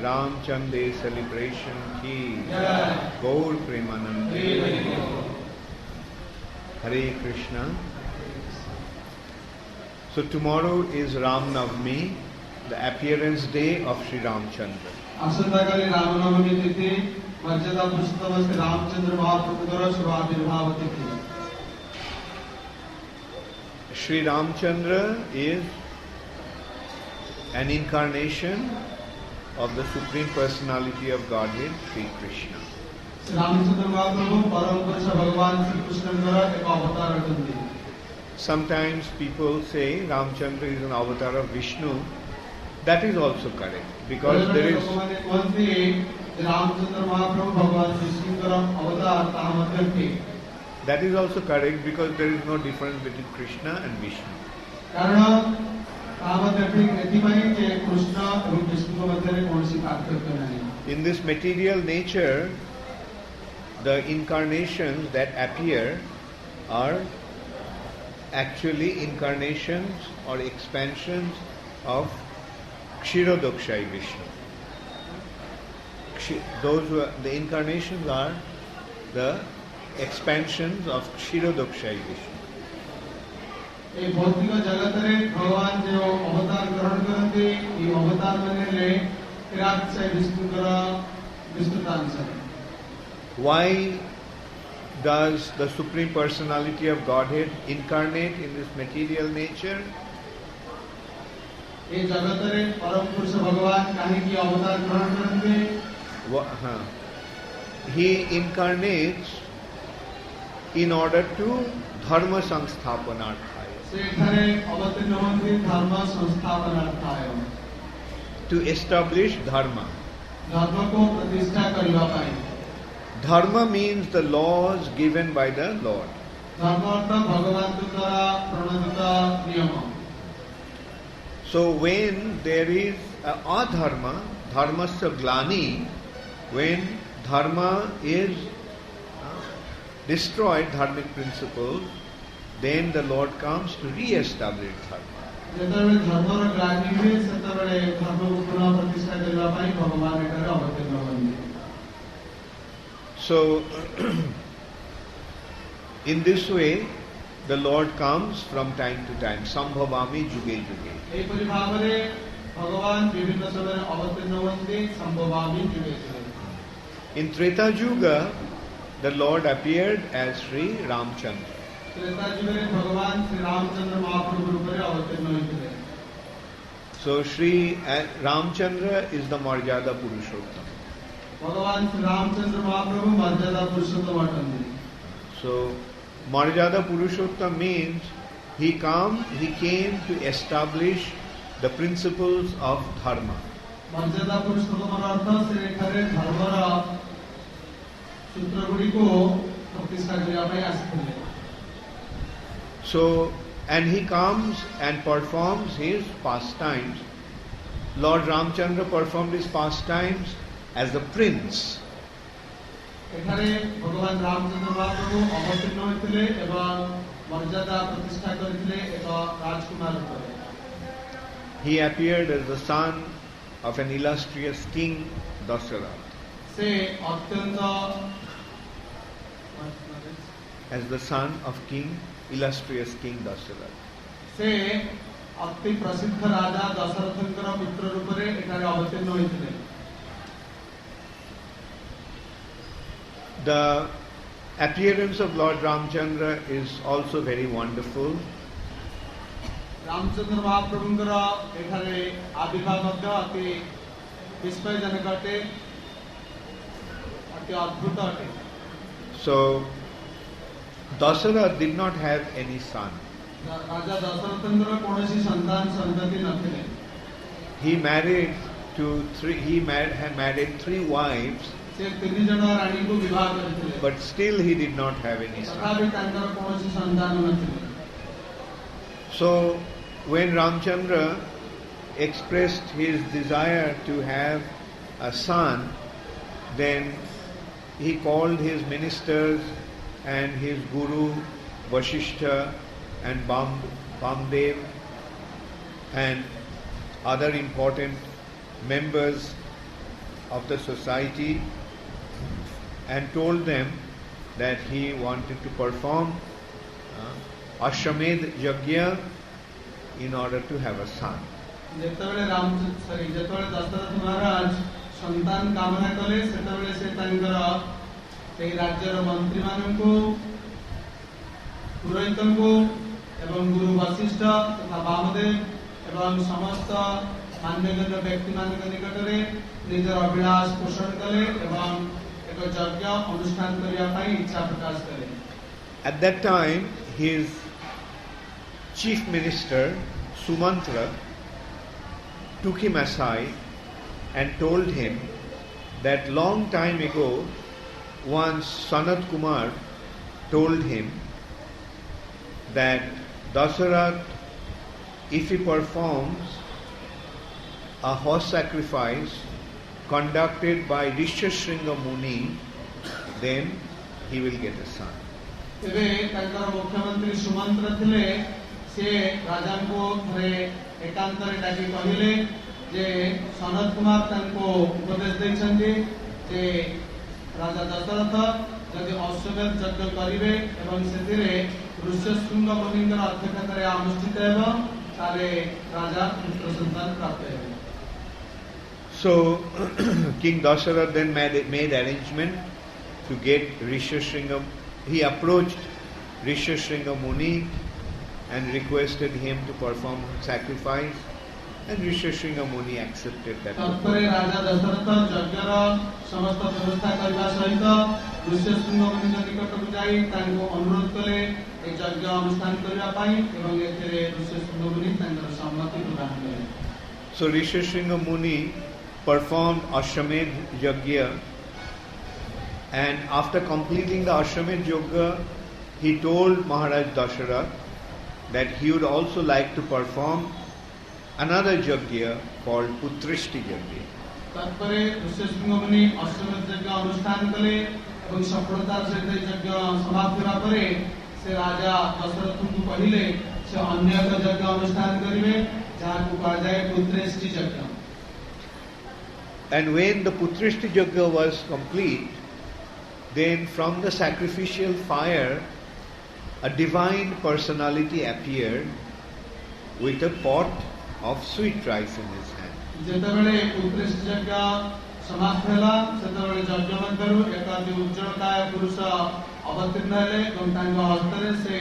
Ramchandra Day celebration ki, Gaur Premanande, Hare Krishna. So tomorrow is Ramnavmi, the appearance day of Sri Ramachandra. आसंताकाली Ramnavami तिथि मर्यादा पुरुषोत्तम श्री रामचंद्र महाप्रभुद्वारा शुभ आविर्भाव तिथि. Sri Ramachandra is an incarnation of the Supreme Personality of Godhead, Sri Krishna. Shri Ramchandra महाप्रभु परम पुरुष भगवान श्री कृष्ण द्वारा एक अवतार अटंती. Sometimes people say Ramachandra is an avatar of Vishnu. That is also correct because there is that is also correct because there is no difference between Krishna and Vishnu. In this material nature, the incarnations that appear are actually incarnations or expansions of Kshirodakshayi Vishnu. The incarnations are the expansions of Kshirodakshayi Vishnu. ये भौतिक जगत रे भगवान जो अवतार ग्रहण करते ये अवतार मने किरातशाही विष्णुतांश है. Why does the Supreme Personality of Godhead incarnate in this material nature? ये जगत रे परम पुरुष भगवान काहे की अवतार ग्रहण करते? He incarnates in order to dharma sansthapanarthaya. To establish dharma. Dharma means the laws given by the Lord. So when there is adharma, dharmasya glani, when dharma is destroyed, dharmic principles, then the Lord comes to re-establish dharma. So, in this way, the Lord comes from time to time. Sambhavami juge juge. In Treta-yuga, the Lord appeared as Sri Ramachandra. So Sri Ramachandra is the Maryada Purushottam. So Maryada Purushottam means he came to establish the principles of dharma. So, and he comes and performs his pastimes. Lord Ramachandra performed his pastimes as the prince. He appeared as the son of an illustrious King Dasharath. As the son of illustrious King Dasharath. The appearance of Lord Ramachandra is also very wonderful. So, Dasharath did not have any son. He married had married 3 wives, but still he did not have any son. So when Ramachandra expressed his desire to have a son, then he called his ministers and his guru Vasishtha and Bamdev and other important members of the society and told them that he wanted to perform Ashwamedh Yajna in order to have a son. ଯେତେବେଳେ ଦଶରଥ ମହାରାଜ ସନ୍ତାନ କାମନା କଲେ ସେତେବେଳେ ସେ ତାଙ୍କର ଏହି ରାଜ୍ୟର ମନ୍ତ୍ରୀମାନଙ୍କୁ ପୁରୋହିତଙ୍କୁ ଏବଂ ଗୁରୁ ବଶିଷ୍ଠ ତଥା ବାମଦେବ ଏବଂ ସମସ୍ତ ମାନ୍ୟଗଣ୍ୟ ବ୍ୟକ୍ତିମାନଙ୍କ ନିକଟରେ ନିଜର ଅଭିଳାଷ ପୋଷଣ କଲେ ଏବଂ ଏକ ଯଜ୍ଞ ଅନୁଷ୍ଠାନ କରିବା ପାଇଁ ଇଚ୍ଛା ପ୍ରକାଶ କଲେ. At that time, his chief minister Sumantra took him aside and told him that long time ago once Sanat Kumar told him that Dasharath, if he performs a horse sacrifice conducted by Rishashringa Muni, then he will get a son. ତେବେ ତାଙ୍କର ମୁଖ୍ୟମନ୍ତ୍ରୀ ସୁମନ୍ତ୍ର ଥିଲେ ସେ ରାଜାଙ୍କୁ ଥରେ ଏକାନ୍ତରେ ଡାକି କହିଲେ ଯେ ସନତ କୁମାର ତାଙ୍କୁ ଉପଦେଶ ଦେଇଛନ୍ତି ଯେ ରାଜା ଦଶରଥ ଯଦି ଅଶ୍ୱମେଧ ଯଜ୍ଞ କରିବେ ଏବଂ ସେଥିରେ ଋଷ୍ୟଶୃଙ୍ଗ ମୁନିଙ୍କର ଅଧ୍ୟକ୍ଷତାରେ ଅନୁଷ୍ଠିତ ହେବ ତାହେଲେ ରାଜା ପୁତ୍ର ସନ୍ତାନ ପ୍ରାପ୍ତ ହେବେ. So King Dasharath then made arrangement to get Rishashringa. He approached Rishashringa Muni and requested him to perform sacrifice, and Rishashringa Muni accepted that. तत्परे राजा दशरथ यज्ञर समस्त व्यवस्था करबा सहित ऋष्यशृंग मुनिଙ୍କ निकटକୁ ଯାଇ ତାଙ୍କୁ ଅନୁରୋଧ କଲେ ଏ ଯଜ୍ଞ ଅନୁଷ୍ଠାନ କରିବା ପାଇଁ ଏବଂ ଏଥିରେ ଋଷ୍ୟଶୃଙ୍ଗ ମୁନି ତାଙ୍କର ସମ୍ମତି ପ୍ରଦାନ କଲେ. So Rishashringa Muni performed Ashwamedh Yajna, and after completing the Ashwamedh Yajna, he told Maharaj Dasharath that he would also like to perform another Yajna called Putrishti Yajna. तत्परे Rishyashring मुनि अश्वमेध यज्ञ अनुष्ठान कले ଏବଂ ସଫଳତାର ସହିତ ଯଜ୍ଞ ସମାପ୍ତ ହେବା ପରେ ସେ ରାଜା ଦଶରଥଙ୍କୁ କହିଲେ ସେ ଅନ୍ୟ ଏକ ଯଜ୍ଞ ଅନୁଷ୍ଠାନ କରିବେ ଯାହାକୁ କୁହାଯାଏ ପୁତ୍ରେଷ୍ଟି ଯଜ୍ଞ. And when the Putrishti Yajna was complete, then from the sacrificial fire a divine personality appeared with a pot of sweet rice in his hand. ଯେତେବେଳେ ପୁତ୍ରେଷ୍ଟି ଯଜ୍ଞ ସମାପ୍ତ ହେଲା ସେତେବେଳେ ଯଜ୍ଞ ମଧ୍ୟରୁ ଏକ ଅତି ଉଜ୍ଜଳକାୟ ପୁରୁଷ ଅବତୀର୍ଣ୍ଣ ହେଲେ ଏବଂ ତାଙ୍କ ହସ୍ତରେ ସେ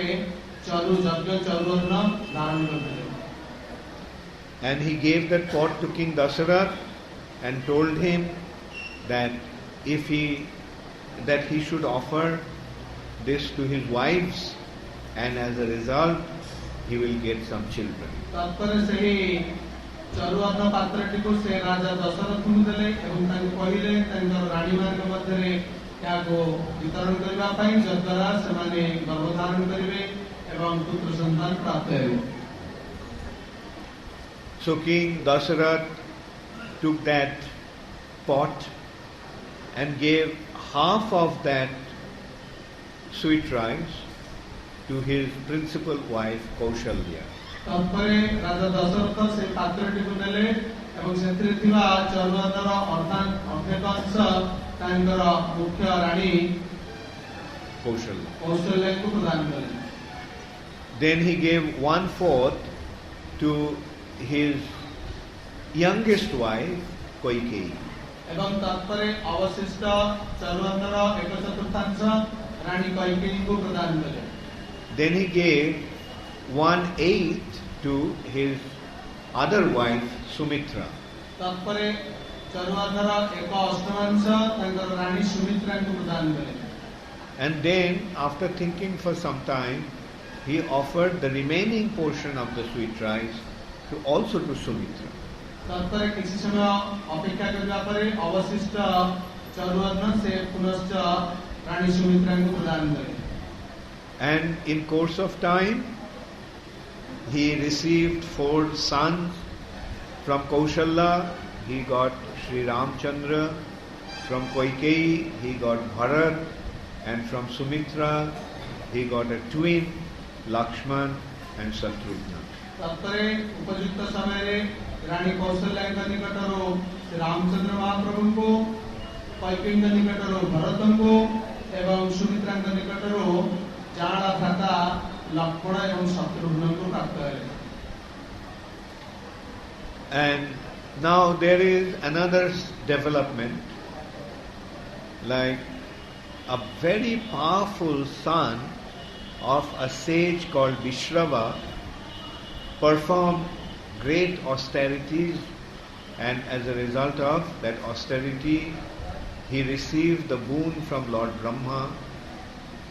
ଚରୁ ଯଜ୍ଞ ଚରୁଅନ୍ନ ଧାରଣ କରିଥିଲେ. And he gave that pot to King Dasharath and told him that that he should offer this to his wives, and as a result he will get some children. तत्पर से चरुअन्न पात्रटीको से राजा दशरथଙ୍କୁ ଦେଲେ ଏବଂ ତାଙ୍କୁ କହିଲେ ତାଙ୍କର ରାଣୀମାନଙ୍କ ମଧ୍ୟରେ ଏହାକୁ ବିତରଣ କରିବା ପାଇଁ ଯଦ୍ୱାରା ସେମାନେ ଗର୍ଭଧାରଣ କରିବେ ଏବଂ ପୁତ୍ର ସନ୍ତାନ ପ୍ରାପ୍ତ ହେବେ. So King Dasharath took that pot and gave half of that sweet rice to his principal wife Kaushalya. तत्परे राजा दशरथ से पात्रटीको ନେଲେ ଏବଂ ସେଥିରେ ଥିବା ଚରୁଅନ୍ନର ଅର୍ଧେକ ଅଂଶ ତାଙ୍କର ମୁଖ୍ୟ ରାଣୀ କୌଶଲ୍ୟାଙ୍କୁ ପ୍ରଦାନ କଲେ. Then he gave 1/4 to his youngest wife Kaikeyi. ଏବଂ ତତ୍ପରେ ଅବଶିଷ୍ଟ ଚରୁଅନ୍ନର 1/4 ରାଣୀ କୈକେୟୀଙ୍କୁ ପ୍ରଦାନ କଲେ. Then he gave 1/8 to his other wife Sumitra. ତତ୍ପରେ ଚରୁଅନ୍ନର 1/8 ତାଙ୍କର ରାଣୀ ସୁମିତ୍ରାଙ୍କୁ ପ୍ରଦାନ କଲେ. And then, after thinking for some time, he offered the remaining portion of the sweet rice also to Sumitra. तत्पर किसी समय अपेक्षा करने पर अवशिष्ट चरुअन्न से पुनश्च रानी सुमित्रा को प्रदान करें. And in course of time, he received 4 sons. From Kaushalya, he got Sri Ramachandra. From Kaikeyi, he got Bharat. And from Sumitra, he got a twin, Lakshman and Shatrugna. तत्पर उपयुक्त समय रानी कौशल्या निकटरू श्री रामचंद्र महाप्रभु को कैकेयी निकटरू भरत को एवं सुमित्रा निकटरू जाड़ा भ्राता लक्ष्मण एवं शत्रुघ्न को प्राप्त है. And now there is another development, like a very powerful son of a sage called Vishrava performed great austerities, and as a result of that austerity he received the boon from Lord Rama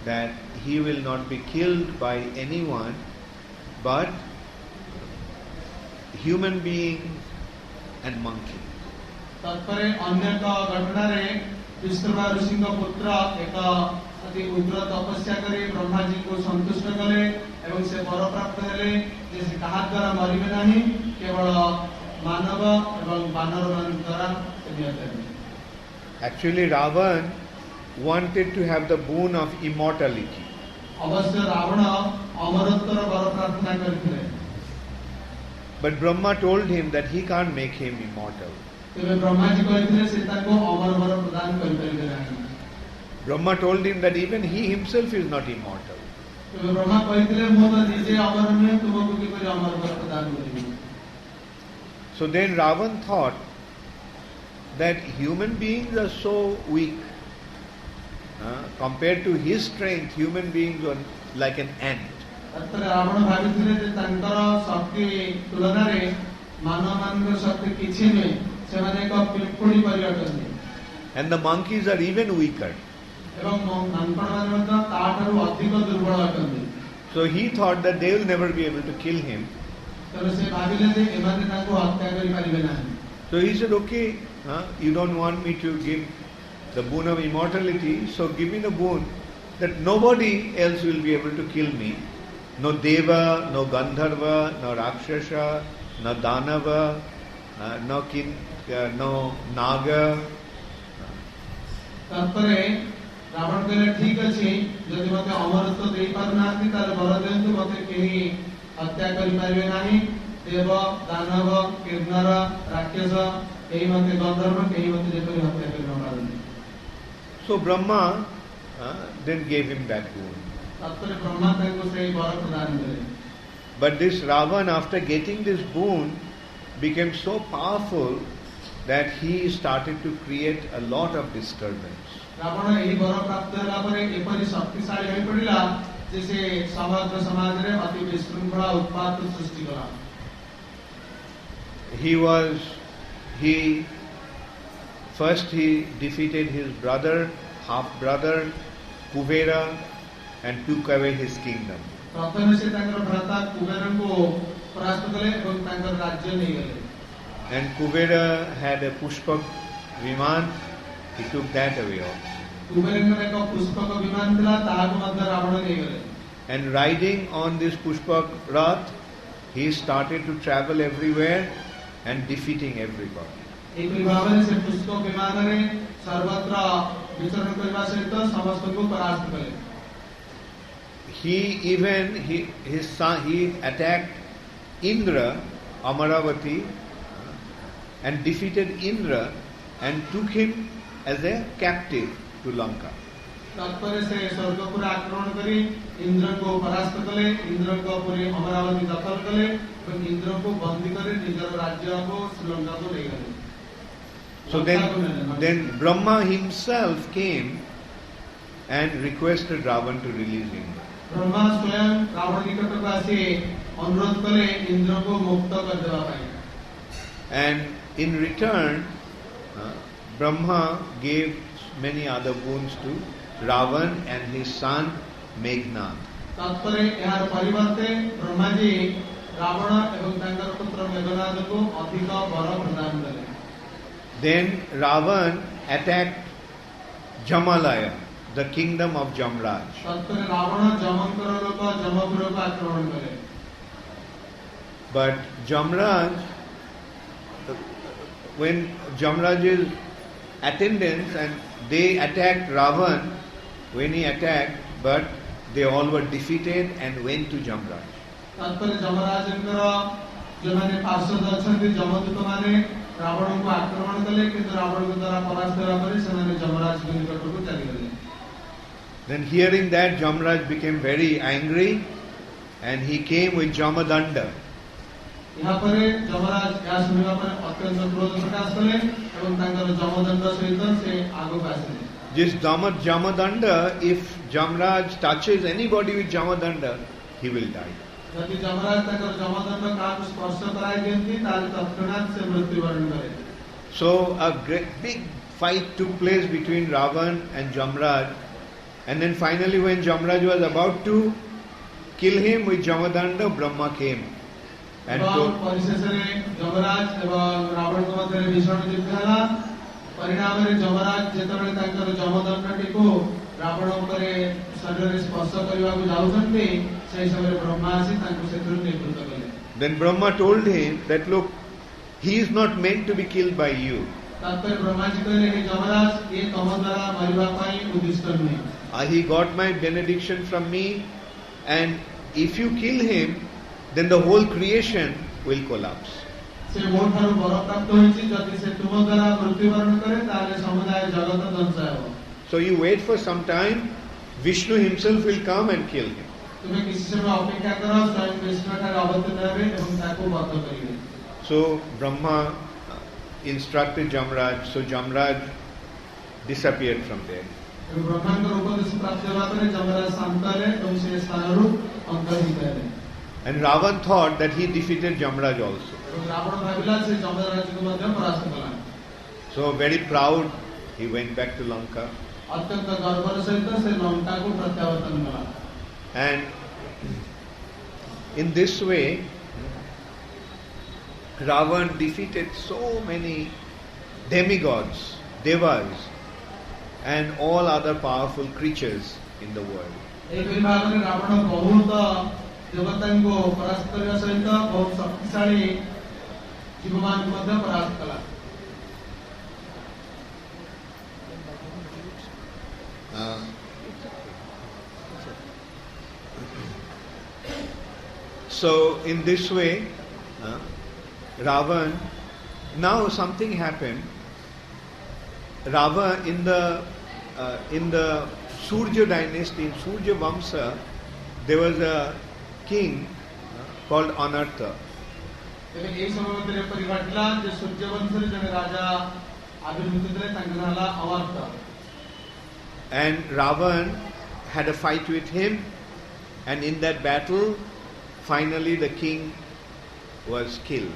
that he will not be killed by anyone but human beings and monkeys. तत्परे अन्य का घटना रे विश्रवा ऋषि का पुत्र एक अति उग्र तपस्या करे ब्रह्मा जी को संतुष्ट करे एवं से वर प्राप्त हेले जैसे कहा द्वारा मरिबे नहीं केवल मानव एवं वानर मान द्वारा नियत. Actually Ravana wanted to have the boon of immortality. अवश्य रावण अमरत्व वर प्रार्थना करथिले. But Brahma told him that he can't make him immortal. तेबे ब्रह्मा जी कहथिले से ताको अमर वर प्रदान करि परिबे नाही. Brahma told him that even he himself is not immortal. तेबे ब्रह्मा कहथिले मो त निजे अमर नहे तुमको कि परि अमर वर प्रदान करिबे. So then Ravan thought that human beings are so weak. Compared to his strength, human beings are like an ant. तत्पर रावण भाविथिले जे तांकर शक्ति तुलना रे मानव मानव शक्ति किछि नै सेमाने एक पिंपुड़ी परि अटନ୍ତି. And the monkeys are even weaker. एवं मानव मानव त ताठारु अधिक दुर्बल अटନ୍ତି. So he thought that they will never be able to kill him. तब से भाविले जे एमाने ताको हत्या करि परिबे नाही. So he said, okay, you don't want me to give the boon of immortality, so give me the boon that nobody else will be able to kill me. No Deva, no Gandharva, no Rakshasa, no Danava, no Naga. तत्परे Ravan कहले ठीक अछि जदि मते अमरत्व देई पारनाथि ताले वर देंतु मते केही हत्या करि पारिबे नाही. देव दानव किन्नर राक्षस केही मते गंधर्व केही मते जेपरि हत्या करि न पारନ୍ତି. So Brahma then gave him that boon. तत्परे Brahma ताको से वर प्रदान करे. But this Ravana, after getting this boon, became so powerful that he started to create a lot of disturbance. Ravan एही वर प्राप्त होला परे एपरि शक्तिशाली होई पडिला जैसे समग्र समाज रे अति विशृंखला उत्पात सृष्टि कला. He defeated his brother, half brother, Kuvera, and took away his kingdom. प्रथम से तांकर भ्राता कुबेर को परास्त कले एवं तांकर राज्य नै गले. And Kuvera had a pushpak viman, he took that away also. Kuber ने एक पुष्पक विमान थिला ताहाको मध्य रावण नै गले. And riding on this pushpak rath, he started to travel everywhere and defeating everybody. एक भावने से पुष्पक विमान रे सर्वत्र विचरण करबा सहित समस्त को परास्त कले. He attacked Indra, Amaravati, and defeated Indra and took him as a captive to Lanka. तत्पर से स्वर्ग पर आक्रमण करी इंद्र को परास्त कले. इंद्र को पूरे अमरावती दखल कले और इंद्र को बंदी करे निजर राज्य को श्रीलंका को ले गए. So then Brahma himself came and requested Ravana to release him. Brahma स्वयं रावण निकट को आसी अनुरोध कले इंद्र को मुक्त कर देवा पाई. And in return, Brahma gave many other boons to Ravana and his son Meghnad. तत्पर यार परिवर्ते ब्रह्मा जी रावण एवं तांकर पुत्र मेघनाद को अधिक वर प्रदान कले. Then Ravana attacked Jamalaya, the kingdom of Jamraj. तत्पर रावण जमंकर लोक जमपुर को आक्रमण करे. But Jamraj, when Jamraj's attendants and they attacked Ravana, when he attacked, but they all were defeated and went to Jamraj. तत्पर जमराजंकर जो माने पार्षद अछंती जमदूत माने रावण को आक्रमण कले किंतु रावण को द्वारा परास्त होगा परे से माने जमराज के निकट को चली गए. Then hearing that, Jamraj became very angry and he came with Jamadanda. यहाँ पर जमराज या सुनिवा पर अत्यंत क्रोध प्रकाश कले एवं तांकर जमदंड सहित से आगो आसिले. This Jamadanda, if Jamraj touches anybody with Jamadanda, he will die. यदि जमराज तांकर जमदंड काट स्पर्श कराई देती ताले तत्क्षणात से मृत्युवरण करे. So a great big fight took place between Ravan and Jamraj, and then finally when Jamraj was about to kill him with Jamadanda, Brahma came and told, Yamraj एवं रावण के मध्य भीषण युद्ध होला. परिणाम रे जमराज जेतबेले तांकर जमदंडटी को रावण उपरे शरीर स्पर्श करबा को जाउछन्ते सेही समय ब्रह्मा आसी तांको सेतुर नेतृत्व कले. Then Brahma told him that look, he is not meant to be killed by you. तात्पर्य ब्रह्मा जी कहले हे जमराज ये तम द्वारा मरिबा पई उद्दिष्ट नहीं. He got my benediction from me, and if you kill him, then the whole creation will collapse. से मोर थारु बर प्राप्त होइछि जति से तुम द्वारा मृत्युवरण करे ताले समुदाय जगत ध्वंस हो. So you wait for some time, Vishnu himself will come and kill him. तुमे किसी समय अपेक्षा करो स्वयं विष्णु ठारे अवतीर्ण हेबे एवं ताको वध करिवे. So Brahma instructed Jamraj, so Jamraj disappeared from there. ब्रह्मांड उपदेश प्राप्त होगा पर जमराज शांत रहे एवं से स्थानरु अंतर्हित रहे. And Ravan thought that he defeated Jamraj also. Ravan भाविला से जमराज को मध्य परास्त कला. So very proud, he went back to Lanka. अत्यंत गर्व सहित से लंका को प्रत्यावर्तन कला. And in this way, Ravan defeated so many demigods, devas, and all other powerful creatures in the world. एक विभाग में रावण बहुत देवताओं को परास्त करने सहित बहुत शक्तिशाली जीवमान को मध्य परास्त कला. So in this way, Ravan, now something happened. Ravan in the Surya dynasty, in Surya Vamsa, there was a king called Anartha. And Ravan had a fight with him, and in that battle, finally the king was killed.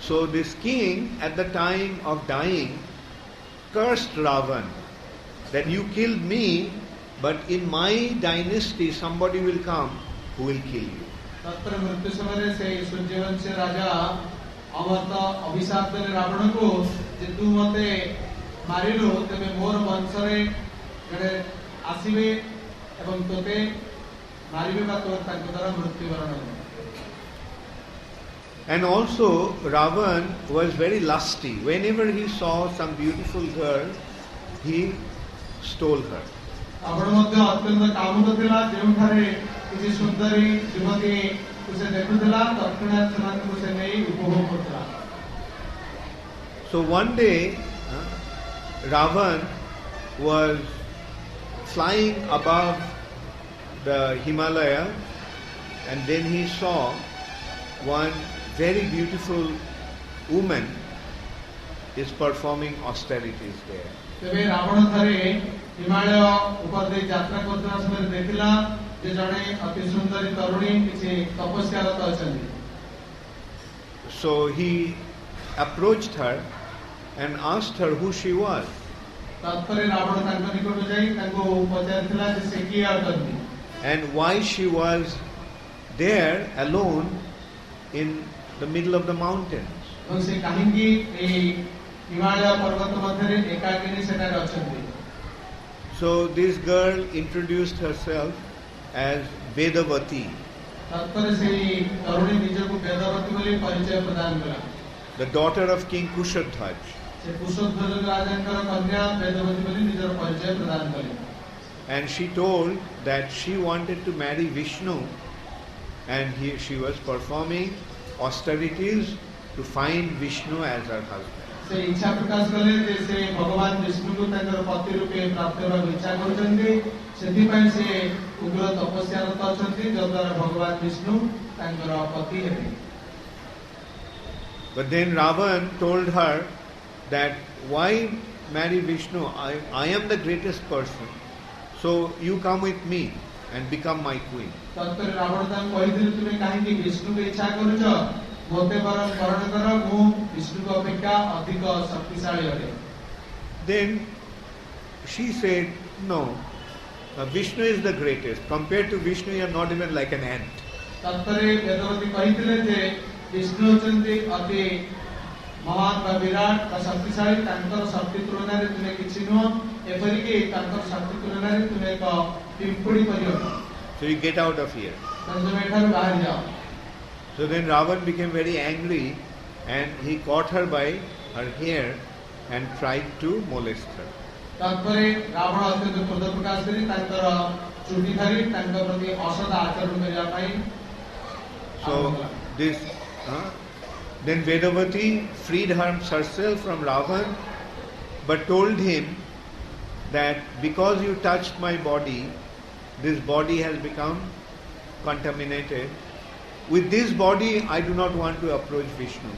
So this king, at the time of dying, cursed Ravan that you killed me, but in my dynasty somebody will come who will kill you. And also Ravan was very lusty. Whenever he saw some beautiful girl, he stole her. So one day Ravan was flying above the Himalaya, and then he saw one very beautiful woman is performing austerities there. So he approached her and asked her who she was. And why she was there alone in the middle of the mountains. So this girl introduced herself as Vedavati. The daughter of King Kushadhwaj. and she told that she wanted to marry Vishnu, and she was performing austerities to find Vishnu as her husband. से इच्छा प्रकाश कले जे से भगवान विष्णु को ताकर पति रूपे प्राप्त होबा इच्छा करछन्ती सेति पय से उग्र तपस्या रत अछन्ती जद्वारा भगवान विष्णु ताकर पति हेबे. But then Ravana told her that why marry Vishnu? I am the greatest person. So you come with me and become my queen. तत्पर रावण तां कहिदिले तुमे काहे कि विष्णु के इच्छा करूछ मोते वरण करण कर मु विष्णु को अपेक्षा अधिक शक्तिशाली अटे. Then she said, no, Vishnu is the greatest. Compared to Vishnu, you are not even like an ant. तत्परे Vedvati कहिदिले जे विष्णु चंदी अति महान व विराट व शक्तिशाली तांकर शक्ति तुलना रे तुमे किछि नो एपरि कि तांकर शक्ति तुलना रे तुमे एक पिंपुड़ी परियो. So you get out of here. तुमे एठार बाहर जाओ. So then Ravana became very angry and he caught her by her hair and tried to molest her. तत्परे Ravan अत्यंत क्रोध प्रकाश करी तांकर चुटी धरी तांकर प्रति असद आचरण करिया पई. So this then Vedavati freed herself from Ravana but told him that because you touched my body, this body has become contaminated. With this body, I do not want to approach Vishnu.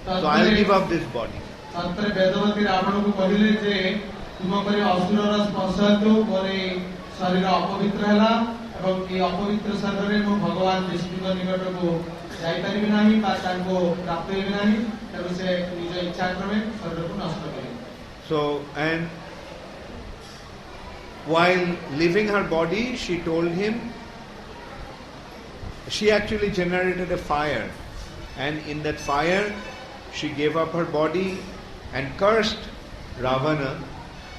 So I will give up this body. तत्परे Vedvati Ravan को कहिले जे तुम परे असुर र स्पर्श हेतु मोरे शरीर अपवित्र हैला एवं ए अपवित्र शरीर रे मो भगवान विष्णु को निकट को जाई परिबि नाही बा तांको प्राप्त हेबि नाही तब से निज इच्छा क्रमे शरीर को नष्ट करे. So, and while leaving her body, she told him, she actually generated a fire, and in that fire she gave up her body and cursed Ravana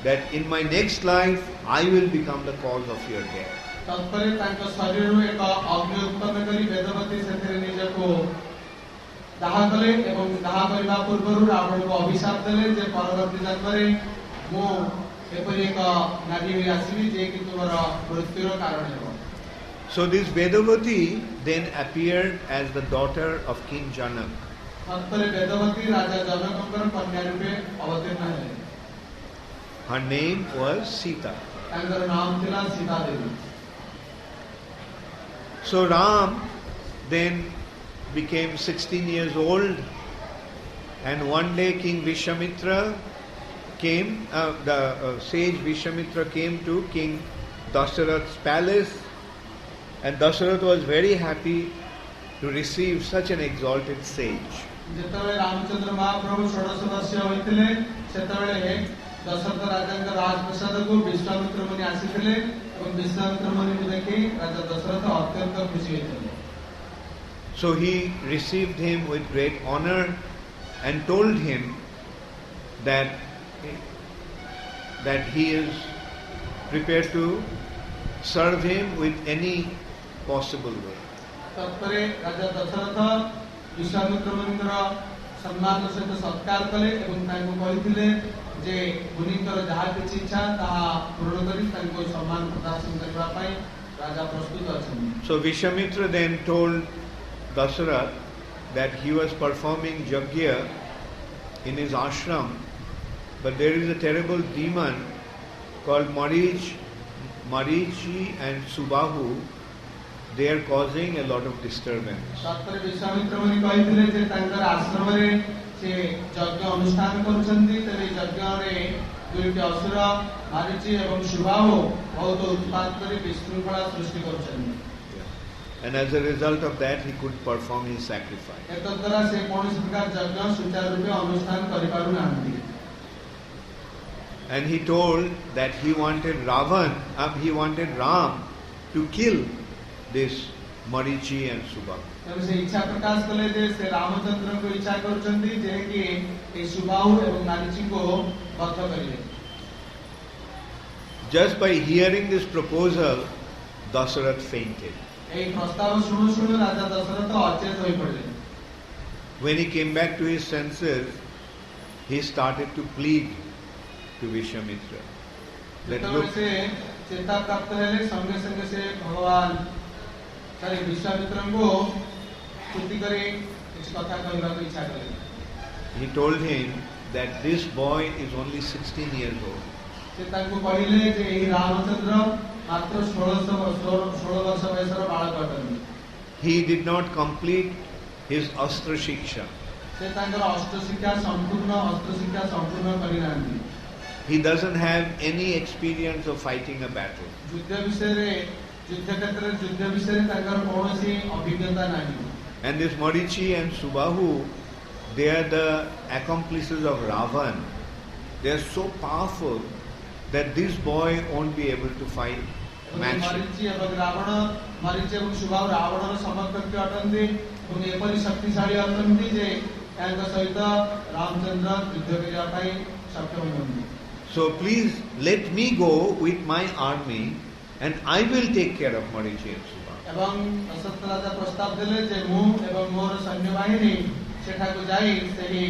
that in my next life I will become the cause of your death. तत्परे तांको शरीररु एक अग्नि उत्पन्न करी वेदवती सेथिरे निजको दाह कले एवं दाह करिबा पूर्वरु रावण को अभिशाप देले जे परवर्ती जन्मरे मो एपरि एक नारी होई आसीबी जे कि तुमर मृत्युर कारण हेबो. So this Vedavati then appeared as the daughter of King Janak. तत्परे Vedvati राजा जनकଙ୍କର कन्या रूपे अवतीर्ण हेले. Her name was Sita. तांकर नाम थिला Sita Devi. So Ram then became 16 years old, and one day King Vishwamitra came, the sage Vishwamitra came to King Dasharath's palace, and Dasharath was very happy to receive such an exalted sage. जेतबे Ramchandra महाप्रभु 16 वर्षीय होइतिले सेतबेले दशरथ राजांक राजप्रसाद को विश्वामित्र मुनि आसीथिले एवं विश्वामित्र मुनि को देखि राजा दशरथ अत्यंत खुशी होइतिले. So he received him with great honor and told him that he is prepared to serve him with any possible way. तत्परे राजा दशरथ विश्वामित्र मुनिकर सम्मान सहित सत्कार कले एवं तांको कहिथिले जे मुनिकर जहा किछि इच्छा ताहा पूर्ण करी तांको सम्मान प्रदर्शन करबा पई राजा प्रस्तुत अछन. So Vishwamitra then told Dasharath that he was performing yajna in his ashram, but there is a terrible demon called Marichi and Subahu. They are causing a lot of disturbance. तत्पर विश्वामित्र मुनि कहिथिले जे तांकर आश्रम रे से यज्ञ अनुष्ठान करूछन्ती तबे यज्ञ रे दुईटी असुर मारीची एवं सुबाहु बहुत उत्पात करी विशृंखला सृष्टि करूछन्ती. And as a result of that, he could perform his sacrifice. एतद्वारा से कोनोसी प्रकार यज्ञ सुचारू रूपे अनुष्ठान करि पारु नांती. And he told that he wanted Ram to kill this Marichi and Subahu. तब से इच्छा प्रकाश कले जे से रामचंद्र को इच्छा करूछन्ती जे कि ए सुबाहु एवं मारीची को वध करिले. Just by hearing this proposal, Dasharath fainted. ए प्रस्ताव सुनु सुनु राजा दशरथ अचेत होई पड़ले. When he came back to his senses, he started to plead to Vishwamitra that तब look, से चेता प्राप्त हेले संगे संगे से भगवान सारे विश्वामित्र को स्तुति करे कुछ कथा कहबा को इच्छा कले. He told him that this boy is only 16 years old. से ताको कहिले जे एही रामचंद्र मात्र 16 वर्ष वयसर बालक अटନ୍ତି. He did not complete his astra shiksha. से तांकर अस्त्र शिक्षा संपूर्ण करिनांती. He doesn't have any experience of fighting a battle. युद्ध विषय तांकर कोनोसी अभिज्ञता नाही. And this Marichi and Subahu, they are the accomplices of Ravana. They are so powerful that this boy won't be able to fight match. marichi ଏବଂ ସୁବାହୁ ରାବଣର ସମକକ୍ଷ ଅଟନ୍ତି ଏବଂ ଏପରି ଶକ୍ତିଶାଳୀ ଅଟନ୍ତି ଯେ ତାଙ୍କ ସହିତ ରାମଚନ୍ଦ୍ର ଯୁଦ୍ଧ କରିବା ପାଇଁ ସକ୍ଷମ ହୁଅନ୍ତି. So please let me go with my army and I will take care of Marichi and Subahu. ଏବଂ ଦଶରଥ ରାଜା ପ୍ରସ୍ତାବ ଦେଲେ ଯେ ମୁଁ ଏବଂ ମୋର ସୈନ୍ୟବାହିନୀ ସେଠାକୁ ଯାଇ ସେହି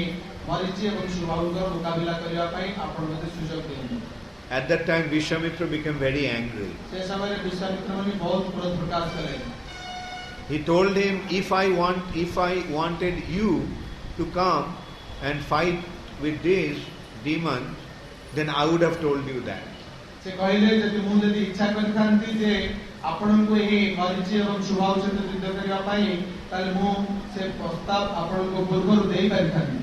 ମରିଚି ଏବଂ ସୁବାହୁଙ୍କର ମୁକାବିଲା କରିବା ପାଇଁ ଆପଣ ମୋତେ ସୁଯୋଗ ଦିଅନ୍ତୁ. At that time Vishwamitra became very angry. ସେ ସମୟରେ ବିଶ୍ୱାମିତ୍ର ମୁନି ବହୁତ କ୍ରୋଧ ପ୍ରକାଶ କଲେ. He told him, if I wanted you to come and fight with these demons, then I would have told you that. ସେ କହିଲେ ଯଦି ମୁଁ ଯଦି ଇଚ୍ଛା କରିଥାନ୍ତି ଯେ ଆପଣଙ୍କୁ ଏହି ମରିଚି ଏବଂ ସୁବାହୁ ସହିତ ଯୁଦ୍ଧ କରିବା ପାଇଁ ତାହେଲେ ମୁଁ ସେ ପ୍ରସ୍ତାବ ଆପଣଙ୍କୁ ପୂର୍ବରୁ ଦେଇ ପାରିଥାନ୍ତି.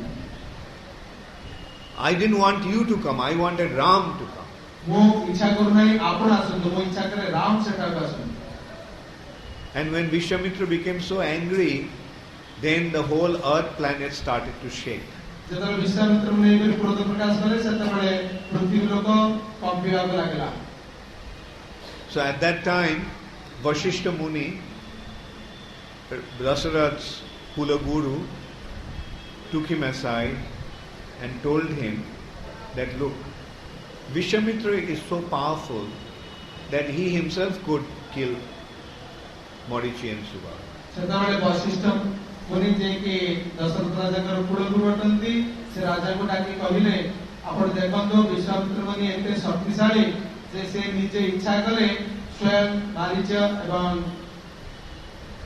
I didn't want you to come, I wanted Ram to come. ମୁଁ ଇଚ୍ଛା କରୁନାହିଁ ଆପଣ ଆସନ୍ତୁ, ମୁଁ ଇଚ୍ଛା କରେ ରାମ ସେଠାକୁ ଆସନ୍ତୁ. And when Vishwamitra became so angry, then the whole earth planet started to shake. ଯେତେବେଳେ ବିଶ୍ୱାମିତ୍ର ମୁନି ଏପରି କ୍ରୋଧ ପ୍ରକାଶ କଲେ ସେତେବେଳେ ପୃଥିବୀ ଲୋକ କମ୍ପିବାକୁ ଲାଗିଲା. So at that time, Vasishtha Muni, Dasharath's Kula Guru, took him aside and told him that look, Vishwamitra is so powerful that he himself could kill Marichi and Subahu. ସେତେବେଳେ ବଶିଷ୍ଠ ମୁନି ଯିଏକି ଦଶରଥ ରାଜାଙ୍କର କୁଳଗୁରୁ ଅଟନ୍ତି ସେ ରାଜାଙ୍କୁ ଡାକି କହିଲେ ଆପଣ ଦେଖନ୍ତୁ ବିଶ୍ୱାମିତ୍ର ମୁନି ଏତେ ଶକ୍ତିଶାଳୀ ଯେ ସେ ନିଜେ ଇଚ୍ଛା କଲେ ସ୍ୱୟଂ ମାରିଚ ଏବଂ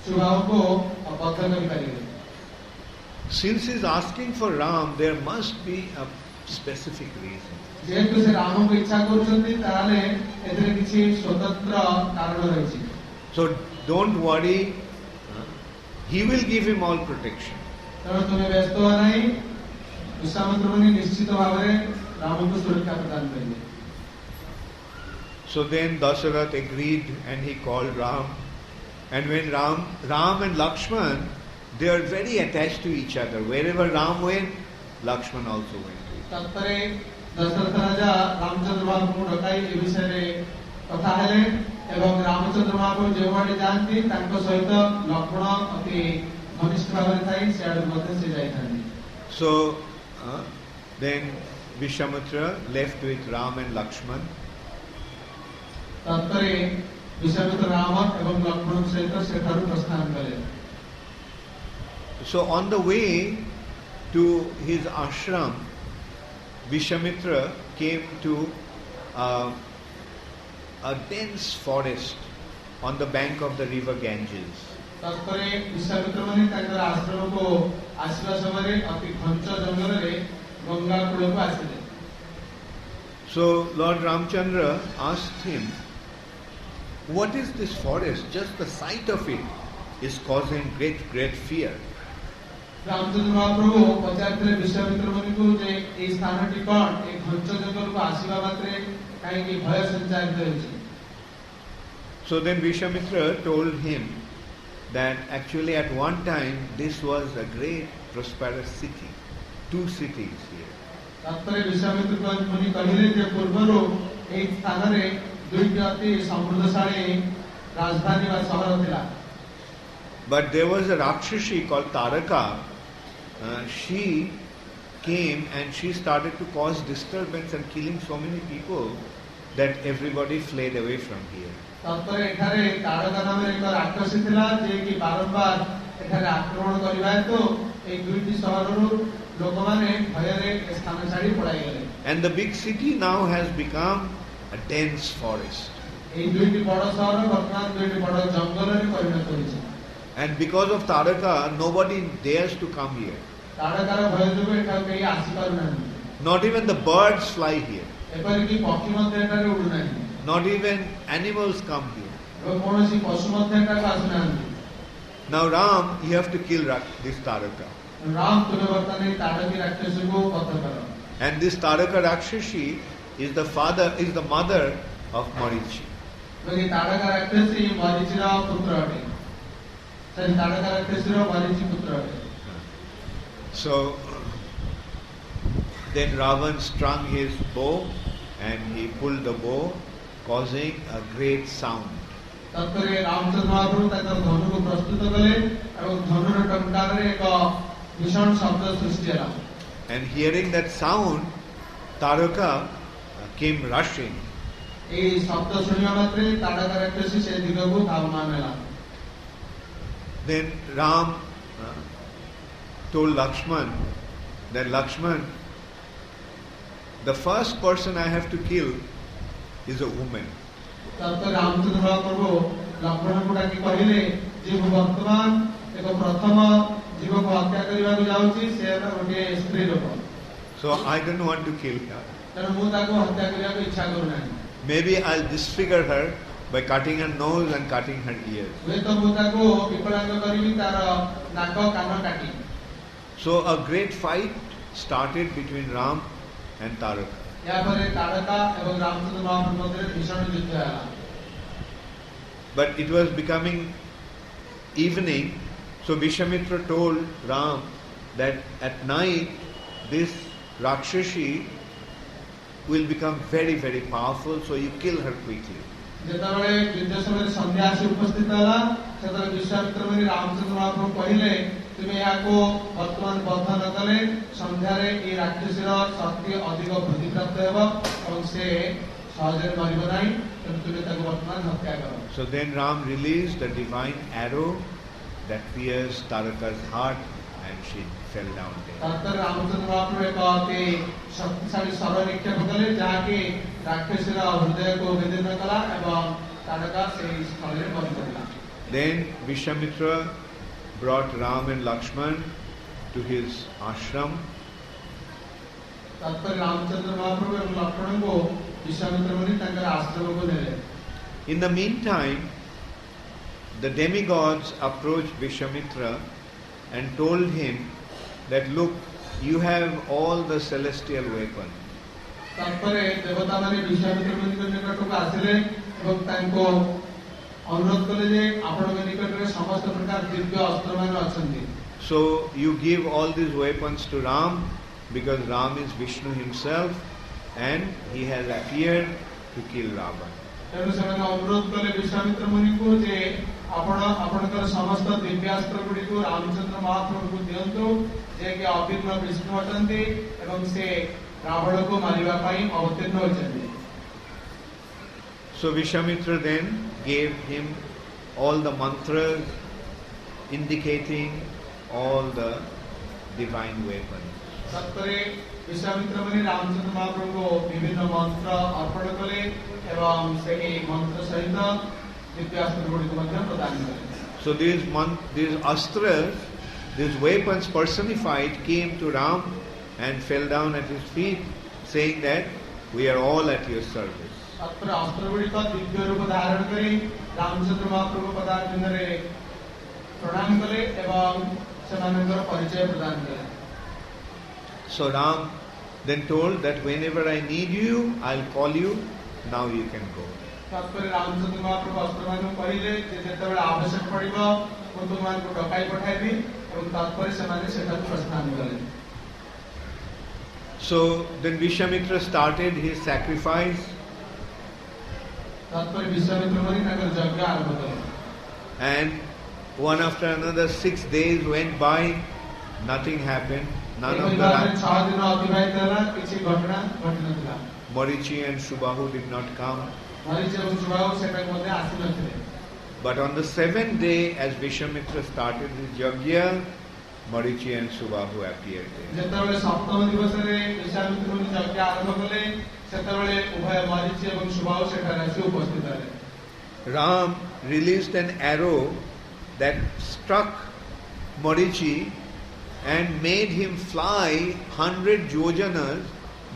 ସୁବାହୁକୁ ବଦ୍ଧ କରିପାରିବେ. Since he is asking for Ram, there must be a specific reason. ଯେହେତୁ ସେ ରାମଙ୍କୁ ଇଚ୍ଛା କରୁଛନ୍ତି ତାହେଲେ ଏଥିରେ କିଛି ସ୍ୱତନ୍ତ୍ର କାରଣ ରହିଛି. So don't worry, he will give him all protection. ତେଣୁ ତୁମେ ବ୍ୟସ୍ତ ହୁଅ ନାହିଁ, ବିଶ୍ୱାମିତ୍ର ମୁନି ନିଶ୍ଚିତ ଭାବରେ ରାମଙ୍କୁ ସୁରକ୍ଷା ପ୍ରଦାନ କରିବେ. So then Dasharath agreed and he called Ram. And when Ram and Lakshman, they are very attached to each other. Wherever Ram went, Lakshman also went. ତାପରେ ଦଶରଥ ରାଜା ରାମଚନ୍ଦ୍ର ବାବୁଙ୍କୁ ଡକାଇ ଏ ବିଷୟରେ କଥା ହେଲେ ଏବଂ ରାମଚନ୍ଦ୍ର ବାବୁ ଯେଉଁଆଡ଼େ ଯାଆନ୍ତି ତାଙ୍କ ସହିତ ଲକ୍ଷ୍ମଣ ଅତି ଘନିଷ୍ଠ ଭାବରେ ଥାଇ ସେଆଡ଼କୁ ମଧ୍ୟ ସେ ଯାଇଥାନ୍ତି. So then Vishwamitra left with Ram and Lakshman. ତାପରେ ବିଶ୍ୱାମିତ୍ର ରାମ ଏବଂ ଲକ୍ଷ୍ମଣଙ୍କ ସହିତ ସେଠାରୁ ପ୍ରସ୍ଥାନ କଲେ. So on the way to his ashram, Vishwamitra came to a dense forest on the bank of the river Ganges. ତାପରେ ବିଶ୍ୱାମିତ୍ର ମୁନି ତାଙ୍କର ଆଶ୍ରମକୁ ଆସିବା ସମୟରେ ଅତି ଘଞ୍ଚ ଜଙ୍ଗଲରେ ଗଙ୍ଗା କୂଳକୁ ଆସିଲେ. So Lord Ramachandra asked him, what is this forest? Just the sight of it is causing great fear. Ramachandra ମହାପ୍ରଭୁ ପଚାରିଥିଲେ ବିଶ୍ୱାମିତ୍ର ମୁନିଙ୍କୁ ଯେ ଏହି ସ୍ଥାନଟି କ'ଣ, ଏ ଘଞ୍ଚ ଜଙ୍ଗଲକୁ ଆସିବା ମାତ୍ରେ କାହିଁକି ଭୟ ସଞ୍ଚାରିତ ହେଉଛି. So then Vishwamitra told him that actually at one time this was a great prosperous city, 2 cities here. ତାପରେ ବିଶ୍ୱାମିତ୍ର ମୁନି କହିଲେ ଯେ ପୂର୍ବରୁ ଏହି ସ୍ଥାନରେ ଦୁଇଟି ଅତି ସମୃଦ୍ଧଶାଳୀ ରାଜଧାନୀ ବା ସହର ଥିଲା. But there was a Rakshasi called Taraka. She came and she started to cause disturbance and killing so many people that everybody fled away from here. ତାପରେ ଏଠାରେ ତାରକା ନାମରେ ଏକ ରାକ୍ଷସୀ ଥିଲା ଯିଏକି ବାରମ୍ବାର ଏଠାରେ ଆକ୍ରମଣ କରିବା ହେତୁ ଏହି ଦୁଇଟି ସହରରୁ ଲୋକମାନେ ଭୟରେ ଏ ସ୍ଥାନ ଛାଡ଼ି ପଳାଇଗଲେ. And the big city now has become a dense forest. And because of Taraka, nobody dares to come here. Not even the birds fly here. Not even animals come here. Now Ram, you have to kill this Taraka. And this Taraka Rakshashi is the mother of Marichi. So then Ravan strung his bow and he pulled the bow, causing a great sound. And hearing that sound, Taraka came rushing. Then Ram told Lakshman that Lakshman, the first person I have to kill is a woman. So I don't want to kill her. Maybe I'll disfigure her by cutting her nose and cutting her ears. So a great fight started between Ram and Taraka. But it was becoming evening, so Vishwamitra told Ram that at night this Rakshashi will become very, very powerful, so you kill her quickly. So then Ram released a divine arrow that pierced Taraka's heart and she fell down dead. Then Vishwamitra brought Ram and Lakshman to his ashram. In the meantime, the demigods approached Vishwamitra and told him that, look, you have all the celestial weapons. So you give all these weapons to Ram because Ram is Vishnu himself and he has appeared to kill Ravana. So Vishwamitra then gave him all the mantras indicating all the divine weapons. So these astras, these weapons personified, came to Ram and fell down at his feet, saying that we are all at your service. So Ram then told that whenever I need you, I'll call you, now you can go. So then Vishwamitra started his sacrifice. And one after another 6 days went by, nothing happened. None of the Marichi and Subahu did not come. But on the 7th day, as Vishwamitra started his yajna, Marichi and Subahu appeared there. Ram released an arrow that struck Marichi and made him fly 100 yojanas,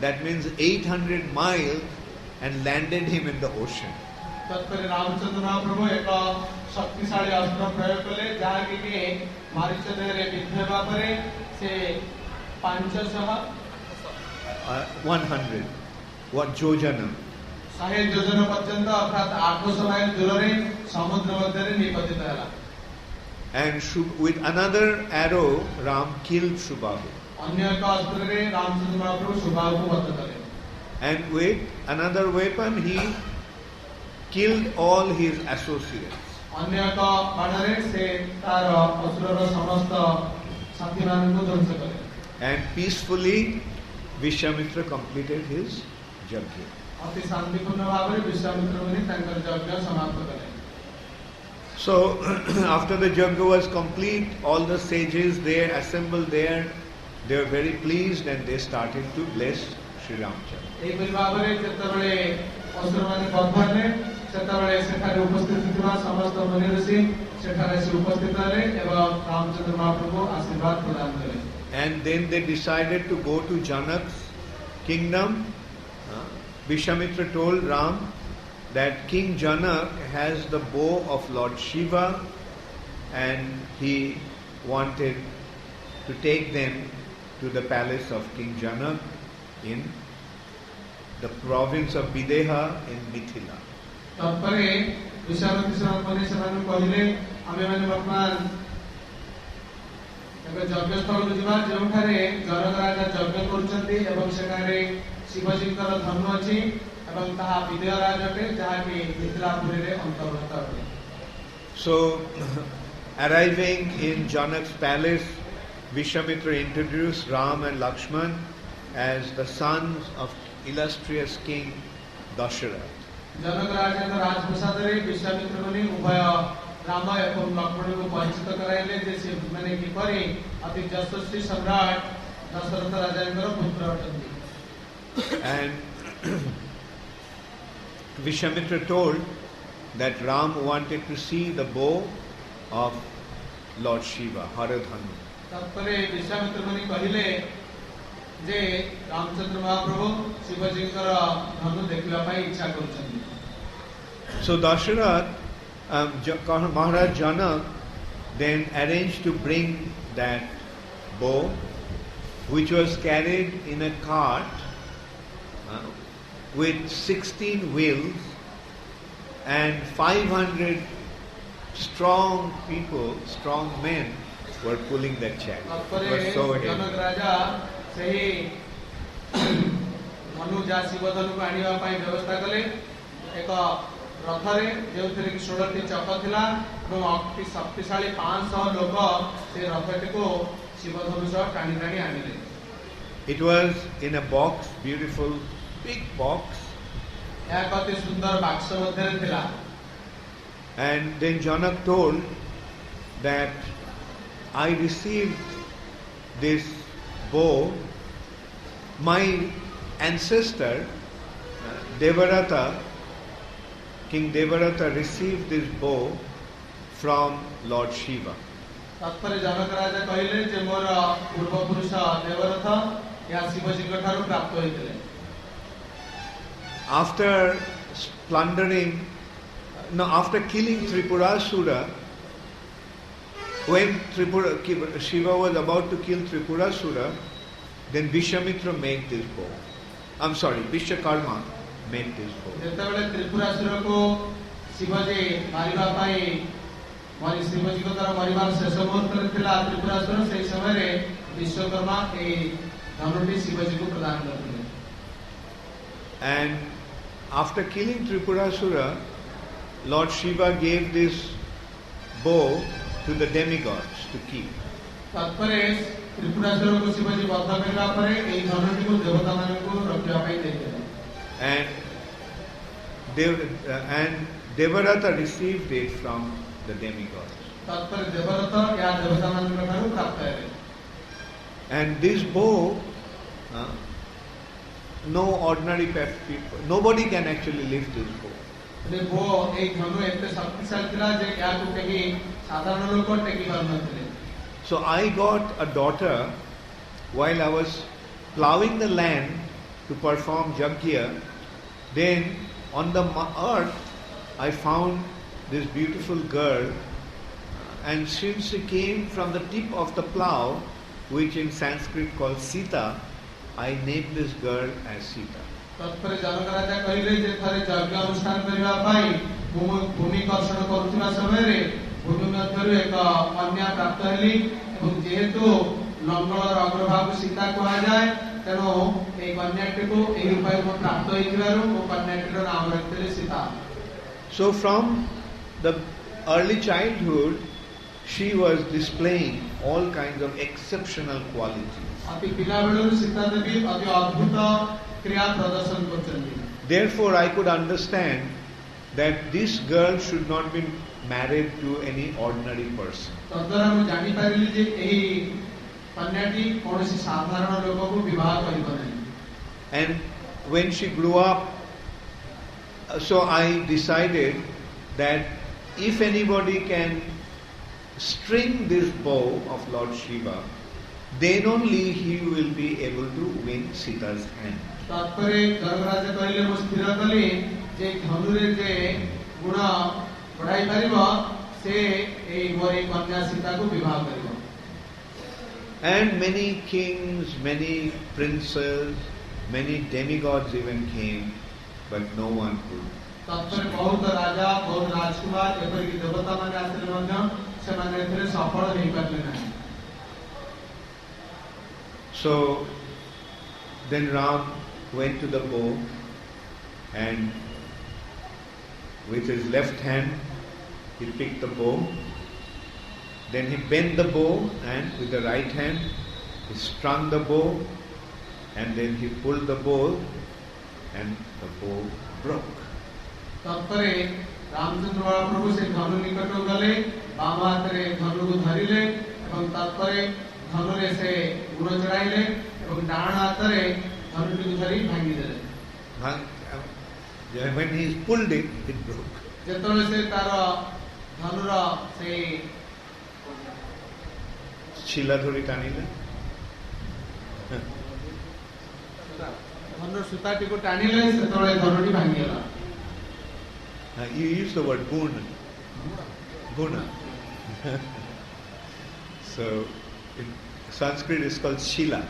that means 800 miles, and landed him in the ocean. तत्परे Ramchandra महाप्रभु एक शक्तिशाली अस्त्र प्रयोग कले जहाँकि मारीच देहरे बिंध हेबा परे से 100 what yojana, 100 योजना पर्यंत अर्थात 800 माइल दूर समुद्र मध्य निपतित होला. And with another arrow Ram killed Subhahu. अन्य एक अस्त्र रे रामचंद्र महाप्रभु सुबाहु को वध कले. And with another weapon he killed all his associates. अन्य एक बाणरे से तार असुरर समस्त साथी माननको ध्वंस कले. And peacefully Vishwamitra completed his yajna. अति शांतिपूर्ण भावरे विश्वामित्र मुनि तांकर यज्ञ समाप्त कले. So after the yajna was complete, all the sages they assembled there. They were very pleased and they started to bless Sri Ramachandra. एक भावरे जतबळे असुर माने बद्धले सेतबळे सेठारे उपस्थित थिबा समस्त मुनि ऋषि सेठारे से उपस्थित रहे एवं रामचंद्र महाप्रभु आशीर्वाद प्रदान कले. And then they decided to go to Janak's kingdom. Vishwamitra told Ram that King Janak has the bow of Lord Shiva and he wanted to take them to the palace of King Janak in the province of Videha in Mithila. तत्परे Vishwamitra मुनि सेमान कहिले आमे माने वर्तमान एक यज्ञ स्थल को जिबा जेउठारे जनक राजा यज्ञ करूचंती एवं सेठारे शिवजींकर धनु अछि एवं ताहा विदेह राजटे जहाकि मिथिलापुरी रे अंतर्गत अटे. So arriving in Janak's palace, Vishwamitra introduced Ram and Lakshman as the sons of illustrious King Dasharath. जनक राजा राजप्रसाद रे विश्वामित्र मुनि उभय राम एवं लक्ष्मण को परिचित कराइले जे से माने कि परि अति यशस्वी सम्राट दशरथ राजांकर पुत्र अटंती. And Vishwamitra told that Ram wanted to see the bow of Lord Shiva, Hare Dhanu. तत्परे Vishwamitra मुनि कहिले जे रामचंद्र महाप्रभु शिवजींकर धनु देखिबा पई इच्छा करूछन्ती. So Dasharath, Maharaj Janak then arranged to bring that bow, which was carried in a cart with 16 wheels and 500 strong people, strong men were pulling that chariot. It was so heavy. जनक राजा सही धनु जा शिव धनु को आनिबा पई व्यवस्था कले. एक रथरे जेउथिरे कि 16टी चक थिला एवं अति शक्तिशाली 500 लोक से रथटी को शिव धनु सह टाणी टाणी आनिले. It was in a box, beautiful big box. या कति सुंदर बाक्स मध्ये थिला. And then Janak told that I received this bow. My ancestor Devarata, King Devarata received this bow from Lord Shiva. तत्पर जनक राजा कहिले जे मोर पूर्व पुरुष देवरथ या शिवजी ठारू प्राप्त होइतले. After killing Tripurasura, when Shiva was about to kill Tripurasura, then Vishwamitra made this bow. Vishwakarma made this bow. जेतेबेले Tripurasur को शिवजी मारिबा पई मारी शिवजी को द्वारा मारिबार शेष मुहूर्त थिला त्रिपुरासुर सेही समय रे विश्वकर्मा ए धनुटी शिवजी को प्रदान करथिले. And after killing Tripurasura, Lord Shiva gave this bow to the demigods to keep. तत्परे Tripurasur को शिवजी वध करबा परे एई धनुटी को देवता माननको रखिबा पई देथिले. And Devarata received it from the demigods. तत्पर देवरथ या देवता माननको ठारू प्राप्त हेले. And this bow, no ordinary people, nobody can actually lift this bow. वो एक धनु एते शक्तिशाली थिला जे याकु केही साधारण लोक टेकी पारनथिले. So I got a daughter while I was plowing the land to perform yajna. Then on the earth I found this beautiful girl, and since she came from the tip of the plow, which in Sanskrit called Sita, I named this girl as Sita. तत्पर जनक राजा कहिले जे थरे यज्ञ अनुष्ठान करिवा पई भूमि कर्षण करूथिबा समय रे भूमि मध्यरु एक कन्या प्राप्त हेली एवं जेहेतु लंगलर अग्रभाग सीता कहा जाए तेनो ए कन्याटी को एही उपाय प्राप्त होइथिबारु ओ कन्याटीर नाम रखिले Sita. So from the early childhood she was displaying all kinds of exceptional qualities. अति पिला बेलु सीता देवी अति अद्भुत क्रिया प्रदर्शन करछन्ती. Therefore I could understand that this girl should not be married to any ordinary person. तद्वारा हम जानि पारिली जे एही कन्याटी कोनोसी साधारण लोकको विवाह करिबो नै. And when she grew up, so I decided that if anybody can string this bow of Lord Shiva, then only he will be able to win Sita's hand. तात्पर्य धर्मराज कहले म स्थिर कली जे धनुरे जे गुण बढ़ाई परिबो से ए मोरे कन्या सीता को विवाह करिबो. And many kings, many princes, many demigods even came, but no one could. तात्पर्य बहुत राजा बहुत राजकुमार एपरि कि देवता माने आसले मध्य से माने एथरे सफल नै पारले नै. So then Ram went to the bow and with his left hand he picked the bow. Then he bent the bow and with the right hand he strung the bow, and then he pulled the bow and the bow broke. तत्परे Ramchandra महाप्रभु से धनु निकट गले balm हाथ रे धनु को धरिले एवं तत्परे धनु रे से गुण चढ़ाइले एवं डाण हाथ रे धनु को धरि भांगी देले. When he pulled it, it broke. जेतले से तार धनुर से शिला धरी टाणिले धनुर सूताटी को टाणिले सेतले धनुटी भांगी गेला. You use the word guna. Guna. So in Sanskrit it's called shila.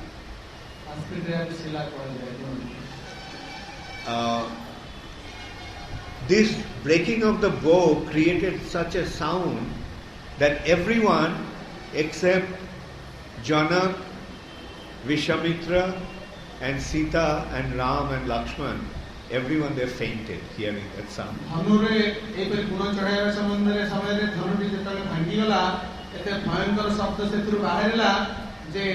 This breaking of the bow created such a sound that everyone except Janak, Vishamitra and Sita and Ram and Lakshman, everyone there fainted hearing that sound. धनुरे एपरि गुण चढ़ाइबा संबंधरे समय रे धनुटी जेतले भांगी गला एते भयंकर शब्द सेतुर बाहरिला जे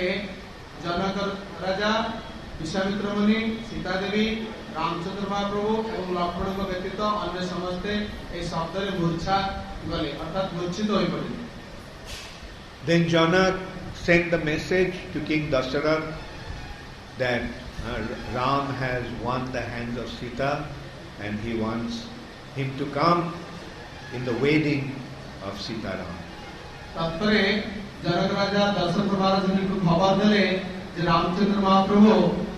जनक राजा विश्वामित्र मुनि सीता देवी रामचंद्र महाप्रभु एवं लक्ष्मण को व्यतीत अन्य समस्ते ए शब्द रे मूर्छा गले अर्थात मूर्छित होई पड़े. Then Janak sent the message to King Dasharath that Ram has won the hands of Sita and he wants him to come in the wedding of Sita Ram. तात्पर्य जनक राजा दशरथ महाराज ने को खबर देले जे रामचंद्र महाप्रभु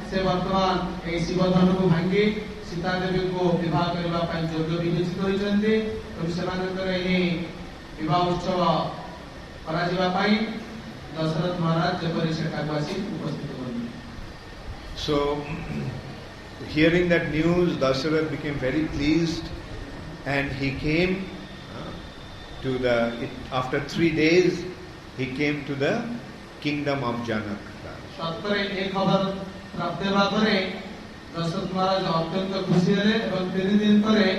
से वर्तमान ए शिव धनु को भांगी सीता देवी को विवाह करबा पई योग्य विवेचित होइछन्ते. तब सेमानकर एही विवाह उत्सव करा जिबा पई दशरथ महाराज जेपरि सेठावासी उपस्थित होइले. So hearing that news, Dasharath became very pleased and he came after 3 days he came to the kingdom of Janak. तात्पर्य एक खबर प्राप्त हेबा परे दशरथ महाराज अत्यंत खुशी हेले एवं 3 दिन परे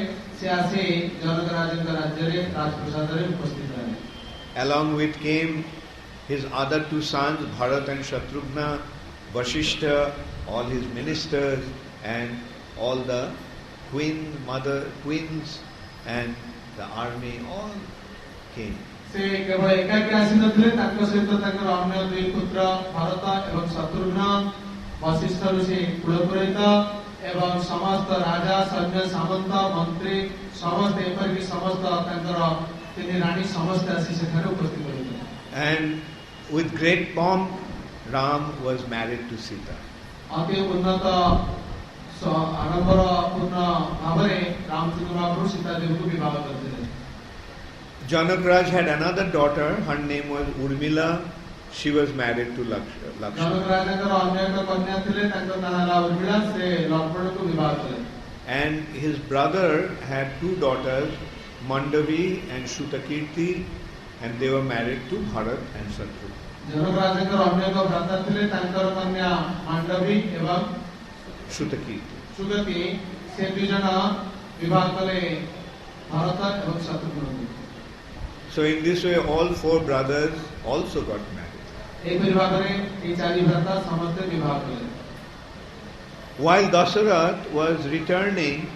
से आसी जनक राजन राज्य रे राजप्रसाद रे उपस्थित रहे. Along with came his other 2 sons, Bharat and Shatrughna, Vashishta, all his ministers and all the queens and the army all came. से केवल एकाकी आसीनथिले तांको सहित तांकर अन्य 2 पुत्र भरत एवं शत्रुघ्न वशिष्ठ ऋषि कुलपुरोहित ଏବଂ ସମସ୍ତ ରାଜା ସୈନ୍ୟ ସାମନ୍ତ ମନ୍ତ୍ରୀ ସମସ୍ତେ ଏପରିକି ସମସ୍ତ ତାଙ୍କର ତିନି ରାଣୀ ସମସ୍ତେ ଆସି ସେଠାରେ ଉପସ୍ଥିତ ହୋଇଥିଲେ। And with great pomp, Ram was married to Sita. ଅତି ଉନ୍ନତ ଆଡମ୍ବର ପୂର୍ଣ୍ଣ ଭାବରେ ରାମଚନ୍ଦ୍ର ମହାପ୍ରଭୁ ସୀତା ଦେବୀଙ୍କୁ ବିବାହ କରିଥିଲେ। Janakraj had another daughter. Her name was Urmila. She was married to Lakshman. ଜନକରାଜଙ୍କର ଅନ୍ୟ ଏକ କନ୍ୟା ଥିଲେ, ତାଙ୍କ ନାଁ ହେଲା ଉର୍ମିଳା, ସେ ଲକ୍ଷ୍ମଣଙ୍କୁ ବିବାହ କଲେ। And his brother had two daughters, Mandavi and Shutakirti, and they were married to Bharat and Shatrugna. ଜନକରାଜଙ୍କର ଅନ୍ୟ ଏକ ଭ୍ରାତା ଥିଲେ, ତାଙ୍କର କନ୍ୟା ମାଣ୍ଡବୀ ଏବଂ Shutakirti. ସୁଗତି, ସେ ଦୁଇ ଜଣ ବିବାହ କଲେ ଭରତ ଏବଂ ଶତ୍ରୁଘ୍ନଙ୍କୁ। So in this way, all four brothers also got married. ଏହିପରି ଭାବରେ ଏହି ଚାରି ଭ୍ରାତା ସମସ୍ତେ ବିବାହ କଲେ। While Dasharath was returning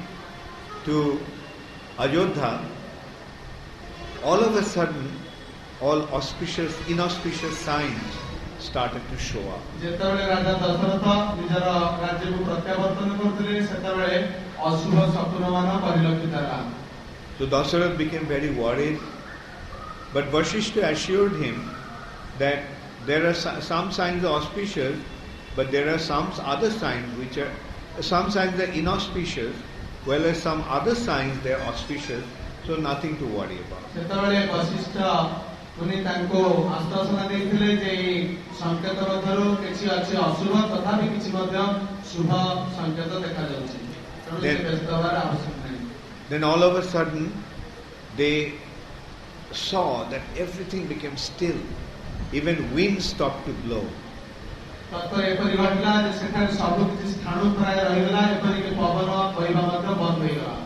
to Ayodhya, all of a sudden, all inauspicious signs started to show up. ଯେତେବେଳେ ରାଜା ଦଶରଥ ନିଜର ରାଜ୍ୟକୁ ପ୍ରତ୍ୟାବର୍ତ୍ତନ କରୁଥିଲେ, ସେତେବେଳେ ଅଶୁଭ ଶକୁନମାନ ପରିଲକ୍ଷିତ ହେଲା। So Dasharath became very worried, but Vasishtha assured him that there are some signs are auspicious, but there are some other signs which are, some signs are inauspicious, whereas some other signs they are auspicious, so nothing to worry about. ସେତେବେଳେ ବଶିଷ୍ଠ ମୁନି ତାଙ୍କୁ ଆଶ୍ୱାସନା ଦେଇଥିଲେ ଯେ ଏହି ସଂକେତ ମଧ୍ୟରୁ କିଛି ଅଛି ଅଶୁଭ, ତଥାପି କିଛି ମଧ୍ୟ ଶୁଭ ସଂକେତ ଦେଖାଯାଉଛି, ତେଣୁ ସେ ବ୍ୟସ୍ତ ହେବାର ଆବଶ୍ୟକ ନାହିଁ। Then all of a sudden they saw that everything became still. Even wind stopped to blow. ତତ୍ପରେ ଏପରି ଘଟିଲା ଯେ ସେଠାରେ ସବୁ କିଛି ସ୍ଥାଣୁ ପ୍ରାୟ ରହିଗଲା, ଏପରିକି ପବନ ବହିବା ମଧ୍ୟ ବନ୍ଦ ହୋଇଗଲା।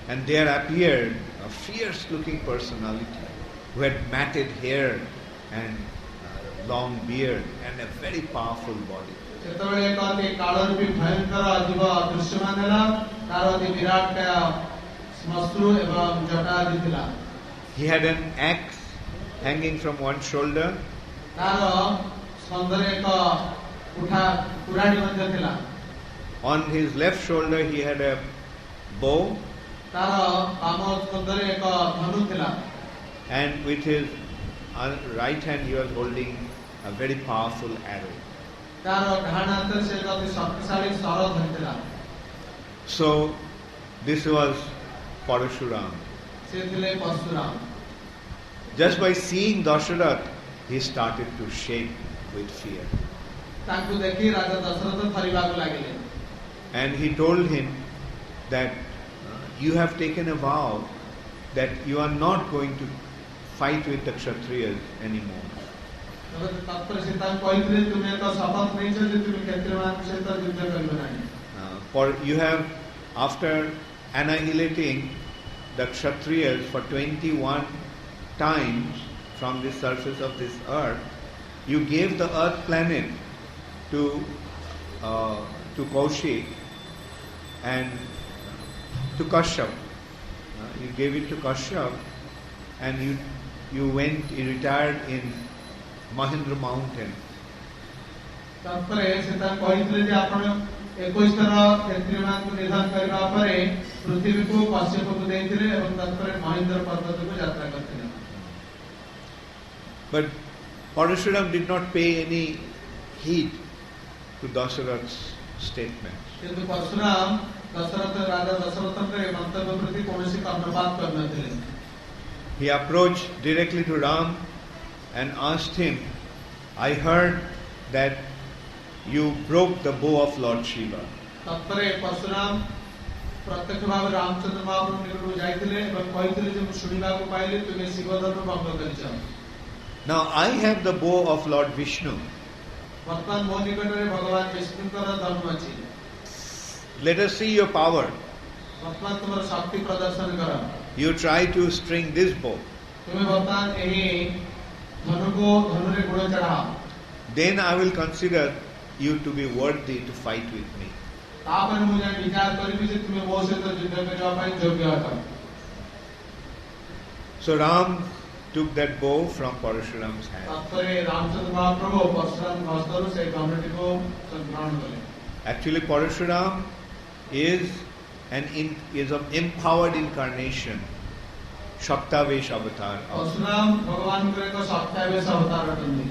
And there appeared a fierce-looking personality who had matted hair and long beard and a very powerful body. ସେତେବେଳେ ଏକ ଅତି କାଳରୂପୀ ଭୟଙ୍କର ଜୀବ ଦୃଶ୍ୟମାନ ହେଲା, ତାର ଅତି ବିରାଟ ଶ୍ମଶ୍ରୁ ଏବଂ ଜଟା ଆଦି ଥିଲା। He had an axe hanging from one shoulder. ତାର ସ୍କନ୍ଧରେ ଏକ କୁରାଢ଼ୀ ମଧ୍ୟ ଥିଲା। On his left shoulder he had a bow. ତାର ବାମ ସ୍କନ୍ଧରେ ଏକ ଧନୁ ଥିଲା। And with his right hand he was holding a very powerful arrow. ତାର ଡାହାଣ ହାତରେ ସେ ଏକ ଅତି ଶକ୍ତିଶାଳୀ ଶର ଧରିଥିଲା। So this was Parashuram. ସେ ଥିଲେ Parashuram. Just by seeing Dasharath, he started to shake with fear. ତାଙ୍କୁ ଦେଖି ରାଜା ଦଶରଥ ଥରିବାକୁ ଲାଗିଲେ। And he told him that you have taken a vow that you are not going to fight with the Kshatriyas anymore. ତତ୍ପରେ ସେ ତାଙ୍କୁ କହିଥିଲେ, ତୁମେ ଏକ ଶପଥ ନେଇଛ ଯେ ତୁମେ କ୍ଷତ୍ରିୟମାନଙ୍କ ସହିତ ଯୁଦ୍ଧ କରିବ ନାହିଁ। For you have, after annihilating the Kshatriyas for 21 times from the surface of this earth, you gave the earth planet to Kaushik and to Kashyap. You gave it to Kashyap, and you retired in Mahendra mountain. ତାପରେ ସେ ତାଙ୍କୁ କହିଥିଲେ ଯେ ଆପଣ 21 ଥର କ୍ଷତ୍ରିୟମାନଙ୍କୁ ନିଧନ କରିବା ପରେ ପୃଥିବୀକୁ କଶ୍ୟପକୁ ଦେଇଥିଲେ ଏବଂ ତାପରେ ମହେନ୍ଦ୍ର ପର୍ବତକୁ ଯାତ୍ରା କରିଥିଲେ। But Parashuram did not pay any heed to Dasharath's statement. କିନ୍ତୁ ପରଶୁରାମ ଦଶରଥ ରାଜା ଦଶରଥଙ୍କ ଏ ମନ୍ତବ୍ୟ ପ୍ରତି କୌଣସି କର୍ଣ୍ଣପାତ କରିନଥିଲେ। He approached directly to Ram and asked him, I heard that you broke the bow of Lord Shiva. ତତ୍ପରେ ପରଶୁରାମ ପ୍ରତ୍ୟକ୍ଷ ଭାବେ ରାମଚନ୍ଦ୍ର ମହାପ୍ରଭୁ ନିକଟକୁ ଯାଇଥିଲେ ଏବଂ କହିଥିଲେ ଯେ ମୁଁ ଶୁଣିବାକୁ ପାଇଲି ତୁମେ ଶିବଧନୁ ଭଙ୍ଗ କରିଛ। Now I have the bow of Lord Vishnu. ବର୍ତ୍ତମାନ ମୋ ନିକଟରେ ଭଗବାନ ବିଷ୍ଣୁଙ୍କର ଧନୁ ଅଛି। Let us see your power. ବର୍ତ୍ତମାନ ତୁମର ଶକ୍ତି ପ୍ରଦର୍ଶନ କର। You try to string this bow. ତୁମେ ବର୍ତ୍ତମାନ ଏହି ଧନୁକୁ ଧନୁରେ ଗୁଣ ଚଢ଼ାଅ। Then I will consider you to be worthy to fight with me. ତାପରେ ମୁଁ ଯାଇ ବିଚାର କରିବି ଯେ ତୁମେ ମୋ ସହିତ ଯୁଦ୍ଧ କରିବା ପାଇଁ ଯୋଗ୍ୟ ଅଟ। So Ram took that bow from Parashuram's hand. ତାପରେ ରାମଚନ୍ଦ୍ର ମହାପ୍ରଭୁ ପରଶୁରାମଙ୍କ ହସ୍ତରୁ ସେହି ଧନୁଟିକୁ ଗ୍ରହଣ କଲେ। Actually Parashuram is is an empowered incarnation, Shaktavesh avatar. Parshuram भगवान को एक सत्यावेश अवतार अटंदी।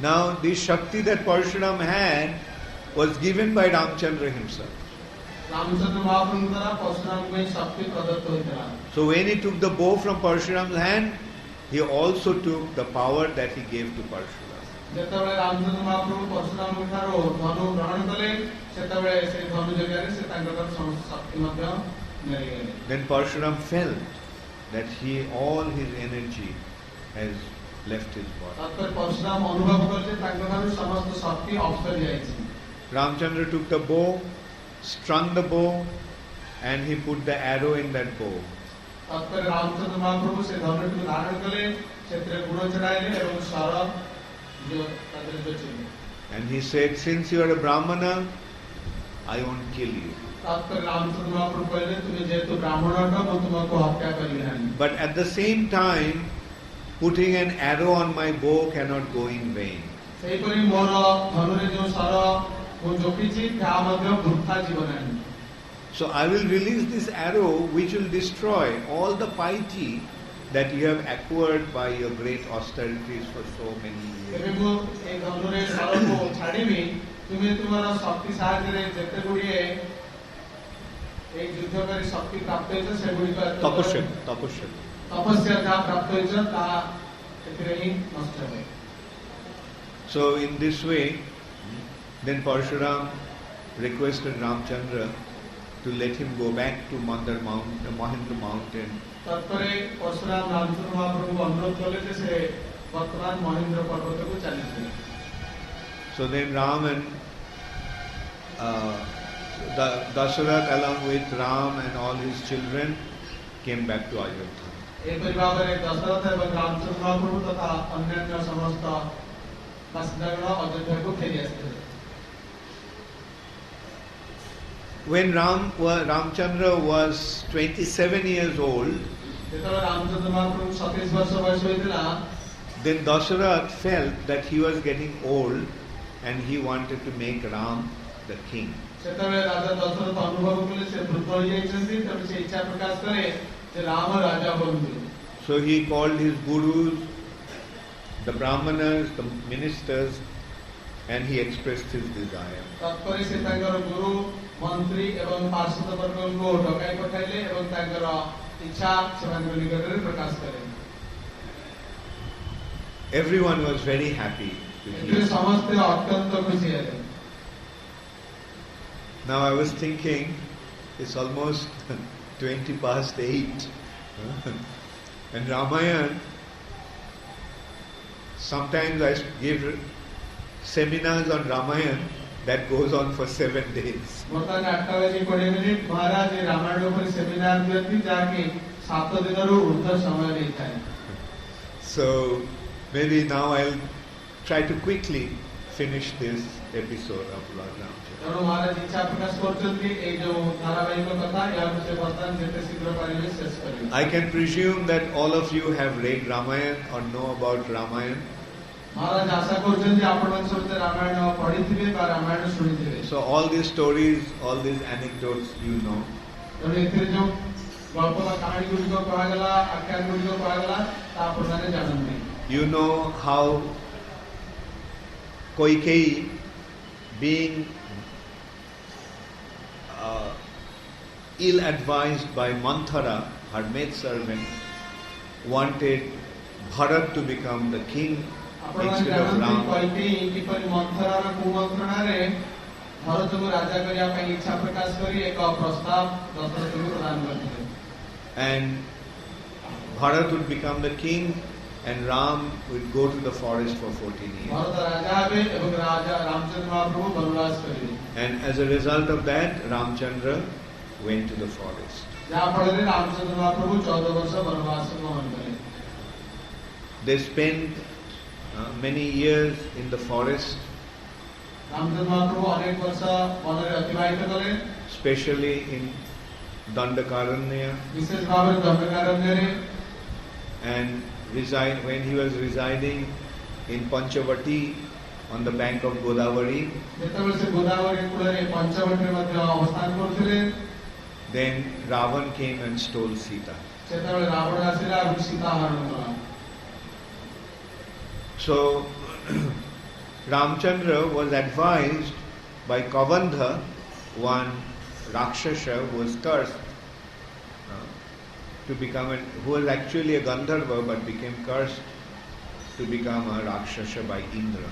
Now this Shakti that Parshuram had was given by Ramchandra himself. Ramchandra महाप्रभु द्वारा परशुराम को एक शक्ति प्रदत्त होता। So when he took the bow from Parshuram's hand, he also took the power that he gave to Parshuram. ଯେତେବେଳେ ରାମଚନ୍ଦ୍ର ମହାପ୍ରଭୁ ପରଶୁରାମ ଠାରୁ ଧନୁ ଗ୍ରହଣ କଲେ ସେତେବେଳେ ସେ ଧନୁ ଜରିଆରେ ସେ ତାଙ୍କର ସମସ୍ତ ଶକ୍ତି ମଧ୍ୟ ନେଇଗଲେ। Then Parshuram felt that all his energy has left his body. तत्पर परशुराम अनुभव कले तांकर ठारू समस्त शक्ति अवसर जायछि। Ramchandra took the bow, strung the bow, and he put the arrow in that bow. तत्पर रामचंद्र महाप्रभु से धनुष धारण कले क्षेत्र गुण चढ़ाइले एवं सर जो तांकर बचिले। And he said, since you are a Brahmana, I won't kill you. तत्पर रामचंद्र महाप्रभु कहले तुम जेतु ब्राह्मण हो मैं तुमको हत्या करिबि नहीं। But at the same time, putting an arrow on my bow cannot go in vain. सेहिपरि मोर धनुरे जो सर को जोकिछि ता ମଧ୍ୟ वृथा जीव नहीं। So I will release this arrow which will destroy all the piety that you have acquired by your great austerities for so many years. तेबे मो ए धनुरे sir को छाडिबि तुमे तुमरा शक्ति साहाय्य जेते गुडिए एक युद्धकारी शक्ति प्राप्त होइछ सेगुडी का तपस्या जहाँ प्राप्त होइछ ता एथिरे ही नष्ट होय। So in this way, then Parshuram requested Ramchandra to let him go back to Mahendra mountain. तत्परे Parshuram Ramchandra महाप्रभु अनुरोध कले जे से वर्तमान महेंद्र पर्वत को चलिए। So then Ram and Dasharath along with Ram and all his children came back to Ayodhya. ए परिवार दशरथ एवं रामचंद्र महाप्रभु तथा अन्य समस्त बासिंदागण अयोध्या को फेरी आसते। When Ramchandra was 27 years old, जेतेबेले Ramchandra महाप्रभु 27 वर्ष बयस होइतिला, then Dasharath felt that he was getting old and he wanted to make Ram the king. सेतेबेले राजा दशरथ अनुभव कले से वृद्ध होई जाइछन्ति तबे से इच्छा प्रकाश करे जे राम राजा बनतु। So he called his gurus, the brahmanas, the ministers, and he expressed his desire. तत्परे से तांकर गुरु मंत्री एवं पार्षद वर्ग को डकाई पठाइले एवं तांकर इच्छा सेମାନଙ୍କ निकटरे प्रकाश करे। Everyone was very happy to hear. समस्त अत्यंत खुशी हेले। Now I was thinking, it's almost 20 past 8. And Ramayana, sometimes I give seminars on Ramayana that goes on for 7 days. ବର୍ତ୍ତମାନ 8ଟା ବାଜି 20 ମିନିଟ ମହାରାଜ ରାମାୟଣ ଉପରେ ସେମିନାର ଦିଅନ୍ତି ଯାହାକି 7 ଦିନରୁ ଉର୍ଦ୍ଧ୍ୱ ସମୟ ନେଇଥାଏ। So maybe now I'll try to quickly finish this episode of Lord Ramachandra. ତେଣୁ ମହାରାଜ ଇଚ୍ଛା ପ୍ରକାଶ କରୁଛନ୍ତି ଏଇ ଯୋଉ ଧାରାବାହିକ କଥା ଏହାକୁ ସେ ବର୍ତ୍ତମାନ ଯେତେ ଶୀଘ୍ର ପାରିବେ ଶେଷ କରିବେ। I can presume that all of you have read Ramayana or know about Ramayana. महाराज आशा କରୁଛନ୍ତି ଯେ ଆପଣମାନେ ସମସ୍ତେ ରାମାୟଣ ପଢିଥିବେ ବା ରାମାୟଣ ଶୁଣିଥିବେ। So all these stories, all these anecdotes you know. ତେଣୁ ଏଥିରେ ଯୋଉ ଗଳ୍ପ ବା କାହାଣୀ ଗୁଡ଼ିକ କୁହାଗଲା ଆଖ୍ୟାନ ଗୁଡ଼ିକ କୁହାଗଲା ତା ଆପଣମାନେ ଜାଣନ୍ତି। You know how Koikeyi, being ill-advised by Manthara, her maidservant, wanted Bharat to become the king instead of Ram. କିପରି ମନ୍ଥରାର କୁମନ୍ତ୍ରଣାରେ ଭରତକୁ ରାଜା କରିବା ପାଇଁ ଇଚ୍ଛା ପ୍ରକାଶ କରି ଏକ ପ୍ରସ୍ତାବ ଦଶରଥଙ୍କୁ ପ୍ରଦାନ କରିଥିଲେ। And Bharat would become the king and Ram would go to the forest for 14 years. Bharat ରାଜା ହେବେ ଏବଂ ରାଜା ରାମଚନ୍ଦ୍ର ମହାପ୍ରଭୁ ବନବାସ କରିବେ। And as a result of that, Ramchandra went to the forest. ଯାହା ଫଳରେ ରାମଚନ୍ଦ୍ର ମହାପ୍ରଭୁ 14 ବର୍ଷ ବନବାସ ଗମନ କଲେ। They spent many years in the forest, Ramachandra ମହାପ୍ରଭୁ ଅନେକ ବର୍ଷ ବନରେ ଅତିବାହିତ କଲେ, especially in Dandakaranya, ବିଶେଷ ଭାବରେ ଦଣ୍ଡକାରଣ୍ୟରେ, and when he was residing in Panchavati, on the bank of Godavari. Then Ravan came and stole Sita. So Ramachandra was advised by Kavandha, one Rakshasa who was cursed to become who was actually a Gandharva but became cursed to become a Rakshasa by Indra.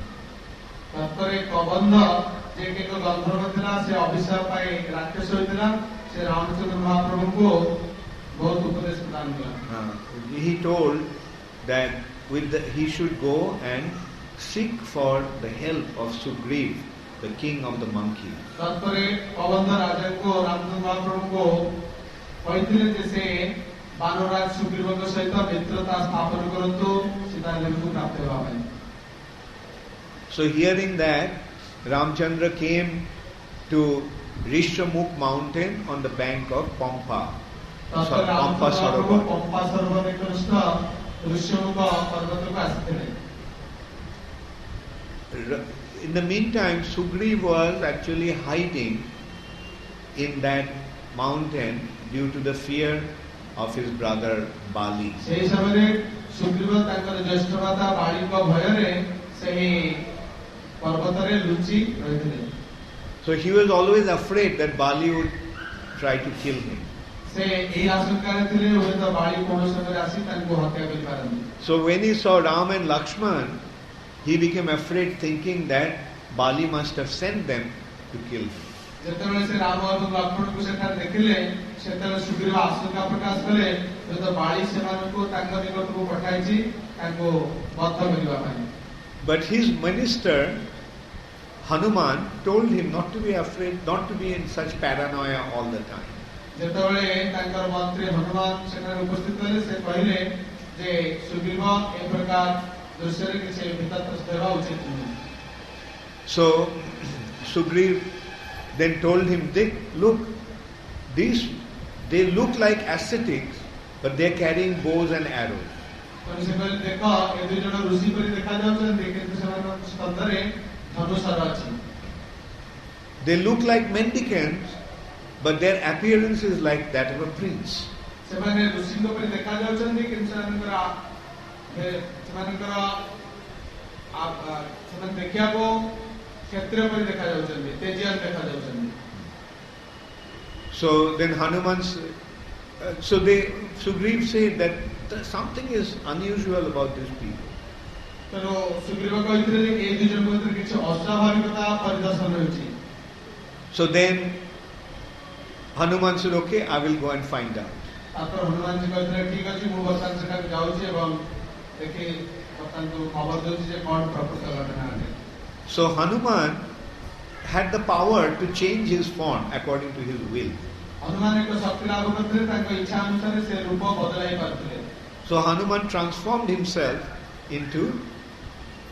He told that he should go and seek for the help of Sugriv, the king of the monkeys. So hearing that, Ramachandra came to Rishamukh mountain on the bank of Pampa. Pampa Sarovar. In the meantime, Sugriv was actually hiding in that mountain due to the fear of his brother Bali. So he was always afraid that Bali would try to kill him. So when he saw Ram and Lakshman, he became afraid, thinking that Bali must have sent them to kill him. But his minister Hanuman told him not to be afraid, not to be in such paranoia all the time. So Sugriv then told him, look, they look like ascetics, but they are carrying bows and arrows. They look like mendicants, but their appearance is like that of a prince. So then Sugriv said that something is unusual about these people. So then Hanuman said, okay, I will go and find out. So Hanuman had the power to change his form according to his will. So Hanuman transformed himself into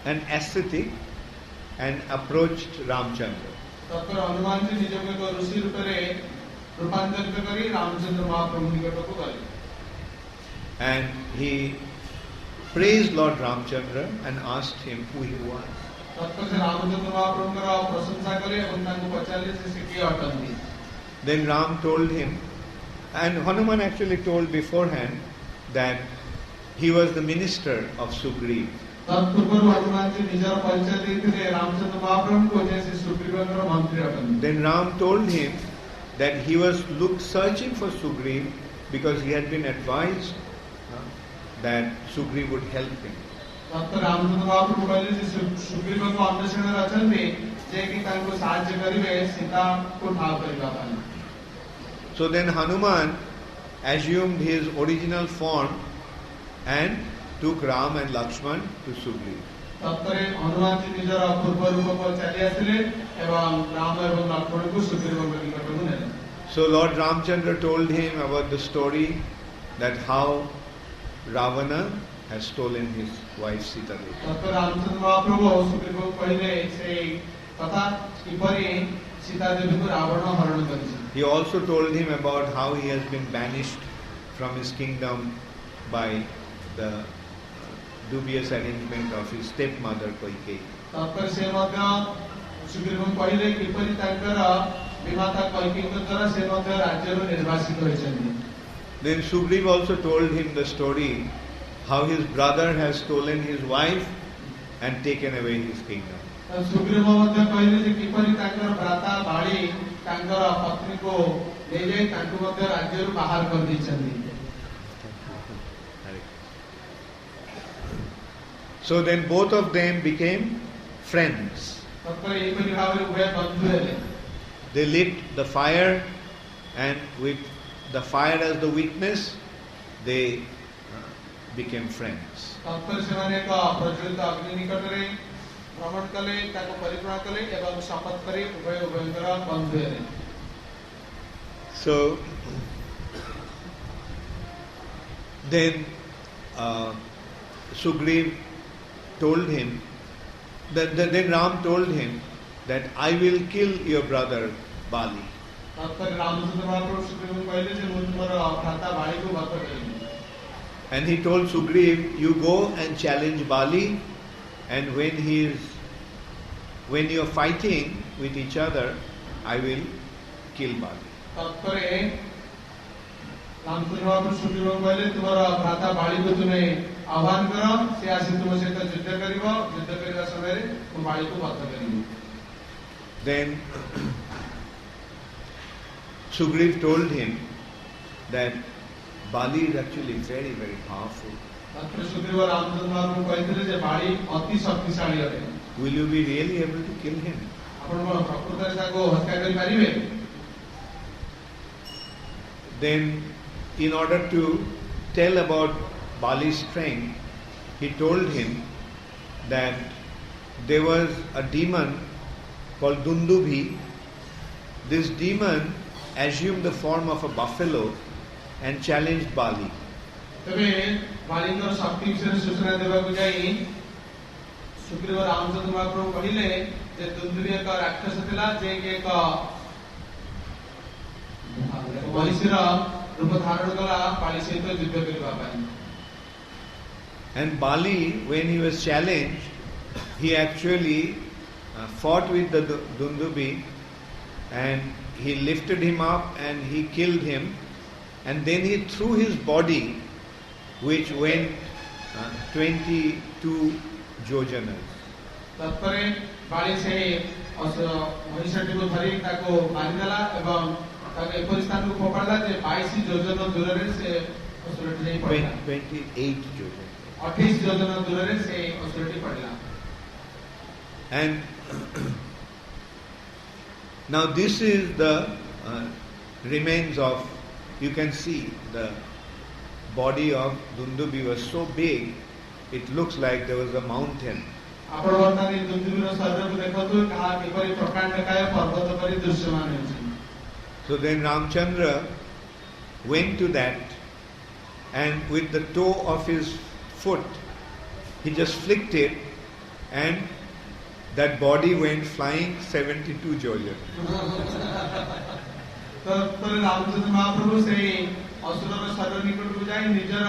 an ascetic and approached Ramachandra. And he praised Lord Ramachandra and asked him who he was. Then Ram told him, and Hanuman actually told beforehand that he was the minister of Sugriv. Then Ram told him that he was searching for Sugriv because he had been advised that Sugriv would help him. So then Hanuman assumed his original form and took Ram and Lakshman to Sugriv. So Lord Ramachandra told him about the story that how Ravana has stolen his wife Sita Devi. He also told him about how he has been banished from his kingdom by the dubious arrangement of his stepmother Kaikeyi. ତାପରେ ସେ ମଧ୍ୟ ସୁଗ୍ରୀବଙ୍କୁ କହିଲେ କିପରି ତାଙ୍କର ବିମାତା କୈକେୟୀଙ୍କ ଦ୍ୱାରା ସେ ମଧ୍ୟ ରାଜ୍ୟରୁ ନିର୍ବାସିତ ହୋଇଛନ୍ତି। Then Sugriva also told him the story how his brother has stolen his wife and taken away his kingdom. Sugriva ମଧ୍ୟ କହିଲେ ଯେ କିପରି ତାଙ୍କର ଭ୍ରାତା ବାଳି ତାଙ୍କର ପତ୍ନୀକୁ ନେଇଯାଇ ତାଙ୍କୁ ମଧ୍ୟ ରାଜ୍ୟରୁ ବାହାର କରିଦେଇଛନ୍ତି। So then both of them became friends. ତାପରେ ଏହିପରି ଭାବରେ ଉଭୟ ବନ୍ଧୁ ହେଲେ। They lit the fire, and with the fire as the witness, they became friends. ତାପରେ ସେମାନେ ଏକ ପ୍ରଜ୍ୱଳିତ ଅଗ୍ନି ନିକଟରେ ଭ୍ରମଣ କଲେ, ତାକୁ ପରିକ୍ରମା କଲେ ଏବଂ ଶପଥ କରି ଉଭୟଙ୍କର ବନ୍ଧୁ ହେଲେ। So then Sugriv told him then Ram told him that I will kill your brother Bali. ତାପରେ ରାମଚନ୍ଦ୍ର ମହାପ୍ରଭୁ ସୁଗ୍ରୀବଙ୍କୁ କହିଲେ ଯେ ମୁଁ ତୁମର ଭ୍ରାତା ବାଳିକୁ ବଧ କରିବି। And he told Sugriv, you go and challenge Bali, and when you are fighting with each other, I will kill Bali. ତାପରେ ରାମଚନ୍ଦ୍ର ମହାପ୍ରଭୁ ସୁଗ୍ରୀବଙ୍କୁ କହିଲେ ତୁମର ଭ୍ରାତା ବାଳିକୁ ତୁମେ ଆହ୍ୱାନ କର, ସେ ଆସି ତୁମ ସହିତ ଯୁଦ୍ଧ କରିବ, ଯୁଦ୍ଧ କରିବା ସମୟରେ ମୁଁ ବାଳିକୁ ବଧ କରିବି। Then Sugriv told him that Bali is actually very, very powerful. ତାପରେ ସୁଗ୍ରୀବ ରାମଚନ୍ଦ୍ର ମହାପ୍ରଭୁ କହିଥିଲେ ଯେ ବାଳି ଅତି ଶକ୍ତିଶାଳୀ ଅଟେ। Will you be really able to kill him? ଆପଣ କଣ ପ୍ରକୃତରେ ତାକୁ ହତ୍ୟା କରିପାରିବେ? Then, in order to tell about Bali's strength, he told him that there was a demon called Dundubi. This demon assumed the form of a buffalo and challenged Bali. ତେବେ ବାଳିଙ୍କର ଶକ୍ତି ବିଷୟରେ ସୂଚନା ଦେବାକୁ ଯାଇ ସୁଗ୍ରୀବ ରାମଚନ୍ଦ୍ର ମହାପ୍ରଭୁ କହିଲେ ଯେ ଦୁନ୍ଦୁବି ଏକ ରାକ୍ଷସ ଥିଲା, ଯେ କି ଏକ ମହିଷୀର ରୂପ ଧାରଣ କଲା ବାଳି ସହିତ ଯୁଦ୍ଧ କରିବା ପାଇଁ। And Bali, when he was challenged, he actually fought with the Dundubi, and he lifted him up and he killed him, and then he threw his body, which went 22 yojanas. ତାପରେ ବାଳି ସେ ମହିଷୀଟିକୁ ଧରି ତାକୁ ମାରିଦେଲା ଏବଂ ତାକୁ ଏପରି ସ୍ଥାନକୁ ଫୋପାଡ଼ିଲା ଯେ 22 ଯୋଜନ ଦୂରରେ ସେ ଅସୁରଟି ଯାଇ ପଡ଼ିଲା। 28 yojanas. 28 ଯୋଜନ ଦୂରରେ ସେ ଅସୁରଟି ପଡ଼ିଲା। And now this is the remains of, you can see the body of Dundubi was so big, it looks like there was a mountain. ଆପଣ ବର୍ତ୍ତମାନ ଦୁନ୍ଦୁବିର ଶରୀରକୁ ଦେଖନ୍ତୁ, ତାହା କିପରି ପ୍ରକାଣ୍ଡକାୟ ପର୍ବତ ପରି ଦୃଶ୍ୟମାନ ହେଉଛି। So then Ramachandra went to that, and with the toe of his foot, he just flicked it, and that body went flying 72 yojanas. ତାପରେ ରାମଚନ୍ଦ୍ର ମହାପ୍ରଭୁ ସେଇ ଅସୁରର ଶରୀର ନିକଟକୁ ଯାଇ ନିଜର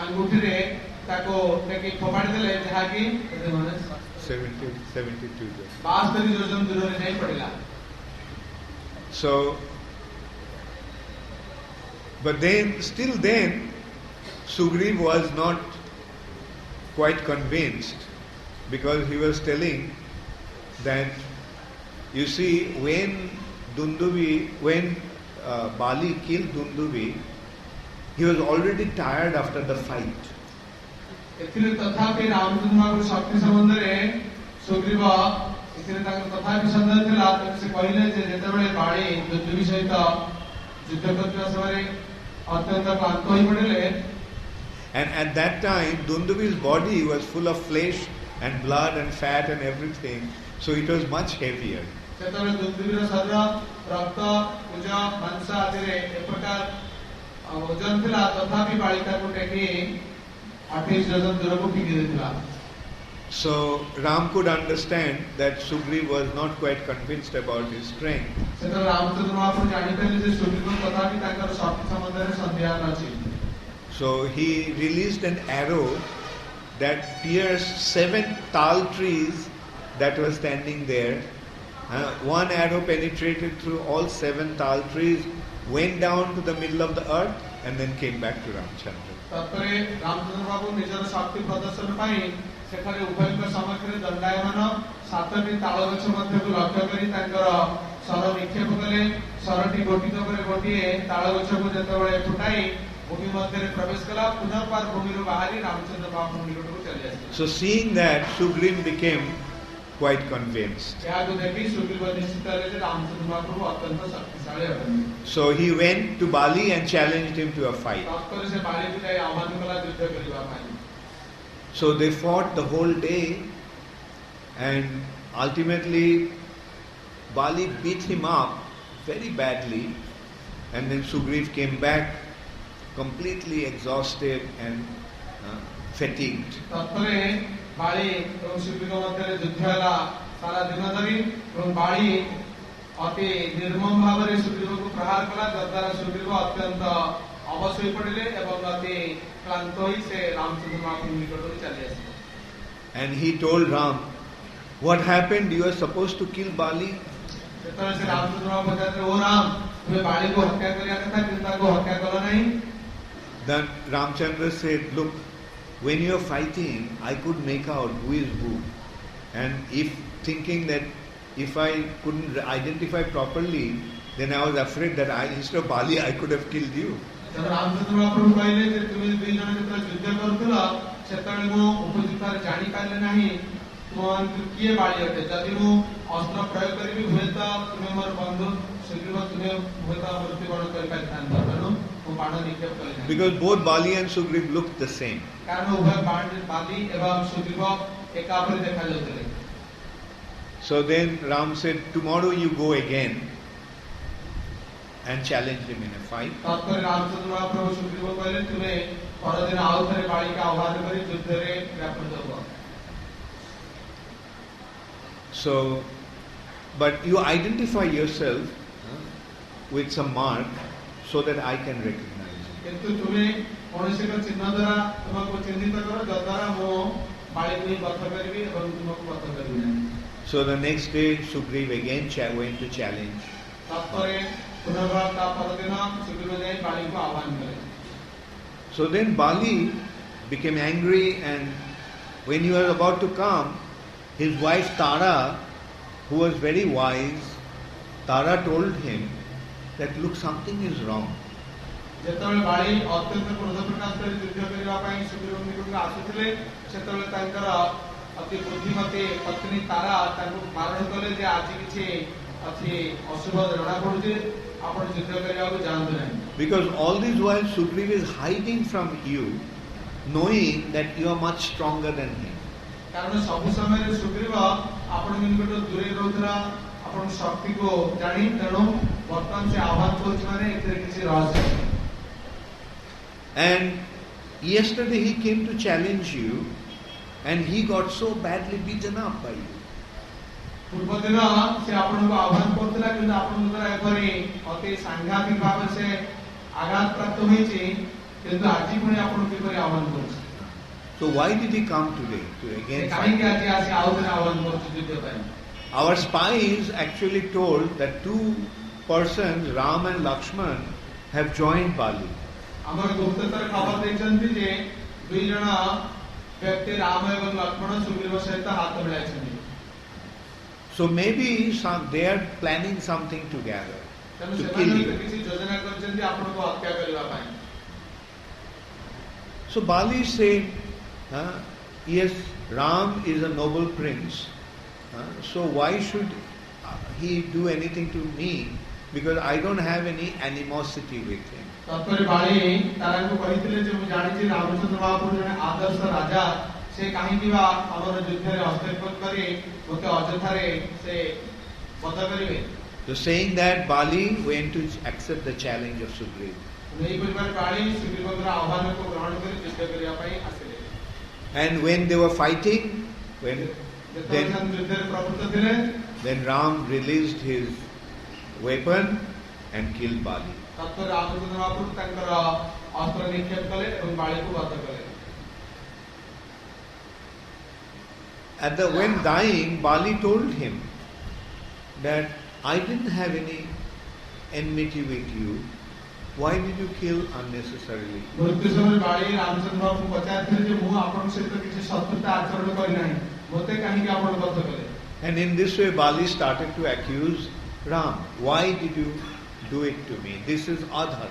ଆଙ୍ଗୁଠିରେ ତାକୁ ଟେକି ଫୋପାଡ଼ି ଦେଲେ, ଯାହାକି 72 yojanas. 72 ଯୋଜନ ଦୂରରେ ଯାଇ ପଡ଼ିଲା। So, but then, still then, Sugriv was not quite convinced, because he was telling that, you see, when Bali killed Dundubi, he was already tired after the fight. ଏଥିରେ ତଥାପି ରାମଚନ୍ଦ୍ର ମହାପ୍ରଭୁ ଶକ୍ତି ସମ୍ବନ୍ଧରେ ସୁଗ୍ରୀବ ଏଥିରେ ତାଙ୍କର ତଥାପି ସନ୍ଦେହ ଥିଲା। ସେ କହିଲେ ଯେ ଯେତେବେଳେ ବାଳି ଦୁନ୍ଦୁବି ସହିତ ଯୁଦ୍ଧ କରୁଥିବା ସମୟରେ ଅତ୍ୟନ୍ତ କ୍ଳାନ୍ତ ହୋଇ ପଡ଼ିଲେ, and at that time Dundubi's body was full of flesh and blood and fat and everything, so it was much heavier. ସେତେବେଳେ ଦୁନ୍ଦୁବିର ଶରୀର ରକ୍ତ କୁଜ ମାଂସ ଆଦିରେ ଏପ୍ରକାର ଓଜନ ଥିଲା, ତଥାପି ବାଳି ତାକୁ ଟେକି 28 ଯୋଜନ ଦୂରକୁ ଫିଙ୍ଗି ଦେଇଥିଲା। So Ram could understand that Sugriv was not quite convinced about his strength. ସେତେବେଳେ ରାମଚନ୍ଦ୍ର ମହାପ୍ରଭୁ ଜାଣିପାରିଲେ ଯେ ସୁଗ୍ରୀବ ତଥାପି ତାଙ୍କର ଶକ୍ତି ସମ୍ବନ୍ଧରେ ସନ୍ଦେହ ଅଛି। So he released an arrow that pierced 7 tal trees that were standing there. One arrow penetrated through all 7 tal trees, went down to the middle of the earth, and then came back to Ramachandra. ତାପରେ ରାମଚନ୍ଦ୍ର ବାବୁ ନିଜର ଶକ୍ତି ପ୍ରଦର୍ଶନ ପାଇଁ ସେଠାରେ ଉଭୟଙ୍କ ସମ୍ମୁଖରେ ଦଣ୍ଡାୟମାନ 7ଟି ତାଳ ଗଛ ମଧ୍ୟକୁ ଲକ୍ଷ୍ୟ କରି ତାଙ୍କର ଶର ନିକ୍ଷେପ କଲେ। ଶରଟି ଗୋଟିକ ପରେ ଗୋଟିଏ ତାଳ ଗଛକୁ ଯେତେବେଳେ ଫୁଟାଇ ଭୂମି ମଧ୍ୟରେ ପ୍ରବେଶ କଲା, ପୁନର୍ବାର ଭୂମିରୁ ବାହାରି ରାମଚନ୍ଦ୍ର ବାବୁଙ୍କ ନିକଟକୁ ଚାଲି ଆସିଲେ। So seeing that, Sugriv became quite convinced. ଏହାକୁ ଦେଖି ସୁଗ୍ରୀବ ନିଶ୍ଚିତ ହେଲେ ଯେ ରାମଚନ୍ଦ୍ର ବାବୁ ଅତ୍ୟନ୍ତ ଶକ୍ତିଶାଳୀ ଅଟନ୍ତି। So he went to Bali and challenged him to a fight. ତତ୍ପରେ ସେ ବାଲିକୁ ଯାଇ ଆହ୍ୱାନ କଲା ଯୁଦ୍ଧ କରିବା ପାଇଁ। So they fought the whole day, and ultimately Bali beat him up very badly, and then Sugriv came back completely exhausted and fatigued. ତତ୍ପରେ ବାଳି ଏବଂ ସୁଗ୍ରୀବ ମଧ୍ୟରେ ଯୁଦ୍ଧ ହେଲା ସାରା ଦିନ ଧରି, ଏବଂ ବାଳି ଅତି ନିର୍ମମ ଭାବରେ ସୁଗ୍ରୀବକୁ ପ୍ରହାର କଲା, ଯଦ୍ୱାରା ସୁଗ୍ରୀବ ଅତ୍ୟନ୍ତ ଅବଶ ହୋଇ ପଡ଼ିଲେ ଏବଂ ଅତି କ୍ଳାନ୍ତ ହୋଇ ସେ ରାମଚନ୍ଦ୍ର ବାବୁଙ୍କ ନିକଟକୁ ଚାଲି ଆସିଲେ। And he told Ram, "What happened? You were supposed to kill Bali." ଯେତେବେଳେ ସେ ରାମଚନ୍ଦ୍ର ବାବୁ ପଚାରିଲେ, "ଓ ରାମ, ତୁମେ ବାଳିକୁ ହତ୍ୟା କରିବା କଥା କିନ୍ତୁ ତାକୁ ହତ୍ୟା କଲ ନାହିଁ?" Then Ramchandra said, "Look, when you are fighting, I could make out who is who. And if thinking that if I couldn't identify properly, then I was afraid that instead of Bali, I could have killed you." Ramachandra ବାବୁ କହିଲେ ଯେ ତୁମେ ଦୁଇ ଜଣ ଯେତେବେଳେ ଯୁଦ୍ଧ କରୁଥିଲ, ସେତେବେଳେ ମୁଁ ଉପଯୁକ୍ତ ଭାବରେ ଜାଣିପାରିଲି ନାହିଁ ତୁମମାନଙ୍କୁ କିଏ ବାଳି ଅଟେ। ଯଦି ମୁଁ ଅସ୍ତ୍ର ପ୍ରୟୋଗ କରିବି, ହୁଏତ ତୁମେ ମୋର ବନ୍ଧୁ ସୁଗ୍ରୀବ, ତୁମେ ହୁଏତ ମୃତ୍ୟୁବରଣ କରିପାରିଥାନ୍ତ, ତେଣୁ ମୁଁ ବାଣ ନିକ୍ଷେପ କଲି ନାହିଁ। Because both Bali and Sugriv looked the same. କାରଣ ଉଭୟ ବାଲି ଏବଂ ସୁଗ୍ରୀବ ଏକା ପରି ଦେଖାଯାଉଥିଲେ। So then Ram said, "Tomorrow you go again and challenge him in a fight." ତତ୍ପରେ ରାମଚନ୍ଦ୍ର ମହାପ୍ରଭୁ ସୁଗ୍ରୀବ କହିଲେ, ତୁମେ ପରଦିନ ଆଉ ଥରେ ବାଳିକା ଆହ୍ୱାନ କରି ଯୁଦ୍ଧରେ ବ୍ୟାପୃତ ହୁଅ। So, but you identify yourself with some mark so that I can recognize you. କିନ୍ତୁ ତୁମେ କୌଣସି ଏକ ଚିହ୍ନ ଦ୍ୱାରା ତୁମକୁ ଚିହ୍ନିତ କର, ଯଦ୍ୱାରା ମୁଁ ବାଳିକୁ ହିଁ ବଧ କରିବି ଏବଂ ତୁମକୁ ବଧ କରିବି ନାହିଁ। So the next day Sugriv again went to challenge. ତତ୍ପରେ ପୁନର୍ବାର ତା ପରଦିନ ସୁଗ୍ରୀବ ଯାଇ ବାଳିକୁ ଆହ୍ୱାନ କଲେ। So then Bali became angry, and when he was about to come, his wife Tara, who was very wise, Tara told him that, "Look, something is wrong." ଯେତେବେଳେ ବାଳି ଅତ୍ୟନ୍ତ କ୍ରୋଧ ପ୍ରକାଶ କରି ଯୁଦ୍ଧ କରିବା ପାଇଁ ସୁଗ୍ରୀବ ନିକଟକୁ ଆସୁଥିଲେ, ସେତେବେଳେ ତାଙ୍କର ଅତି ବୁଦ୍ଧିମତୀ ପତ୍ନୀ ତାରା ତାଙ୍କୁ ବାରଣ କଲେ ଯେ ଆଜି କିଛି ଅଛି ଅଶୁଭ ଜଣାପଡୁଛି, ଆପଣ ଯୁଦ୍ଧ କରିବାକୁ ଯାଆନ୍ତୁ ନାହିଁ। Because all this while Sugriv is hiding from you, knowing that you are much stronger than him. କାରଣ ସବୁ ସମୟରେ ସୁଗ୍ରୀବ ଆପଣଙ୍କ ନିକଟରୁ ଦୂରେଇ ରହୁଥିଲା ଆପଣଙ୍କ ଶକ୍ତିକୁ ଜାଣି, ତେଣୁ ବର୍ତ୍ତମାନ ସେ ଆହ୍ୱାନ କରୁଛି ମାନେ ଏଥିରେ କିଛି ରହସ୍ୟ ଅଛି। And yesterday he came to challenge you, and he got so badly beaten up by you. ପୂର୍ବ ଦିନ ସେ ଆପଣଙ୍କୁ ଆହ୍ୱାନ କରୁଥିଲା, କିନ୍ତୁ ଆପଣଙ୍କ ଦ୍ୱାରା ଏପରି ଅତି ସାଂଘାତିକ ଭାବେ ସେ ଆଘାତ ପ୍ରାପ୍ତ ହୋଇଛି, କିନ୍ତୁ ଆଜି ପୁଣି ଆପଣଙ୍କୁ କିପରି ଆହ୍ୱାନ କରୁଛି? So why did he come today to again କାହିଁକି fight? ଆଜି ଆସି ଆଉ ଥରେ ଆହ୍ୱାନ କରୁଛି ଯୁଦ୍ଧ ପାଇଁ? Our spies actually told that 2 persons, Ram and Lakshman, have joined Bali. ଆମର ଗୁପ୍ତଚର ଖବର ଦେଇଛନ୍ତି ଯେ 2 ଜଣ ବ୍ୟକ୍ତି ରାମ ଏବଂ ଲକ୍ଷ୍ମଣ ସୁଗ୍ରୀବ ସହିତ ହାତ ମିଳାଇଛନ୍ତି। So maybe they are planning something together ତେଣୁ to kill ସେମାନେ you. କିଛି ଯୋଜନା କରିଛନ୍ତି ଆପଣଙ୍କୁ ହତ୍ୟା କରିବା ପାଇଁ। So Bali said, yes, Ram is a noble prince. So why should he do anything to me? Because I don't have any animosity with him. ତତ୍ପରେ ବାଳି ତାରାଙ୍କୁ କହିଥିଲେ ଯେ ମୁଁ ଜାଣିଛି ରାମଚନ୍ଦ୍ର ମହାପ୍ରଭୁ ଜଣେ ଆଦର୍ଶ ରାଜା, ସେ କାହିଁକି ବା ଆମର ଯୁଦ୍ଧରେ ହସ୍ତକ୍ଷେପ କରି ମୋତେ ଅଯଥାରେ ସେ ବଧ କରିବେ? So saying that, Bali went to accept the challenge of Sugriv. ଏହିପରି ଭାବେ ବାଳି ସୁଗ୍ରୀବଙ୍କର ଆହ୍ୱାନକୁ ଗ୍ରହଣ କରି ଯୁଦ୍ଧ କରିବା ପାଇଁ ଆସିଲେ। And when they were fighting, ଯେତେବେଳେ ସେମାନେ ଯୁଦ୍ଧରେ ପ୍ରବୃତ୍ତ ଥିଲେ, then Ram released his weapon and killed Bali. ତତ୍ପରେ ରାମଚନ୍ଦ୍ର ମହାପ୍ରଭୁ ତାଙ୍କର ଅସ୍ତ୍ର ନିକ୍ଷେପ କଲେ ଏବଂ ବାଳିକୁ ବଧ କଲେ। when dying, Bali told him that I didn't have any enmity with you. Why did you kill unnecessarily? And in this way, Bali started to accuse Ram. Why did you do it to me? This is adharma.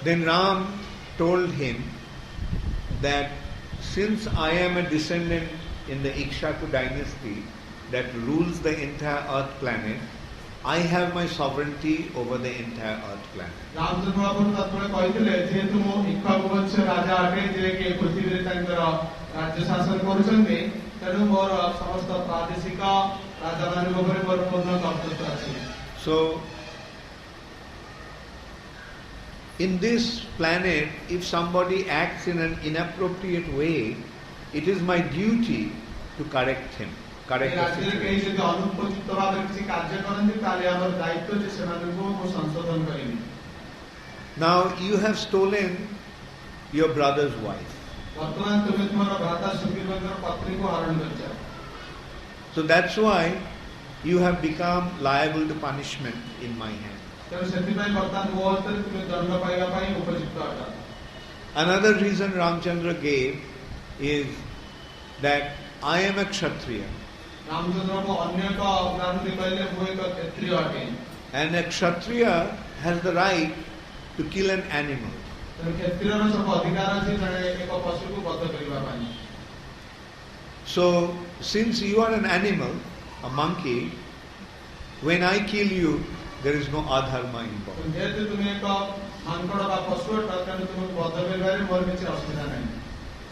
Then Ram told him that since I am a descendant in the Ikshvaku dynasty that rules the entire earth planet, I have my sovereignty over the entire earth planet. So, in this planet, if somebody acts in an inappropriate way, it is my duty to correct him, correct the situation. Now you have stolen your brother's wife. So that's why you have become liable to punishment in my hand. Another reason Ramachandra gave is that I am a Kshatriya. And a Kshatriya has the right to kill an animal. So, since you are an animal, a monkey, when I kill you, there is no adharma involved.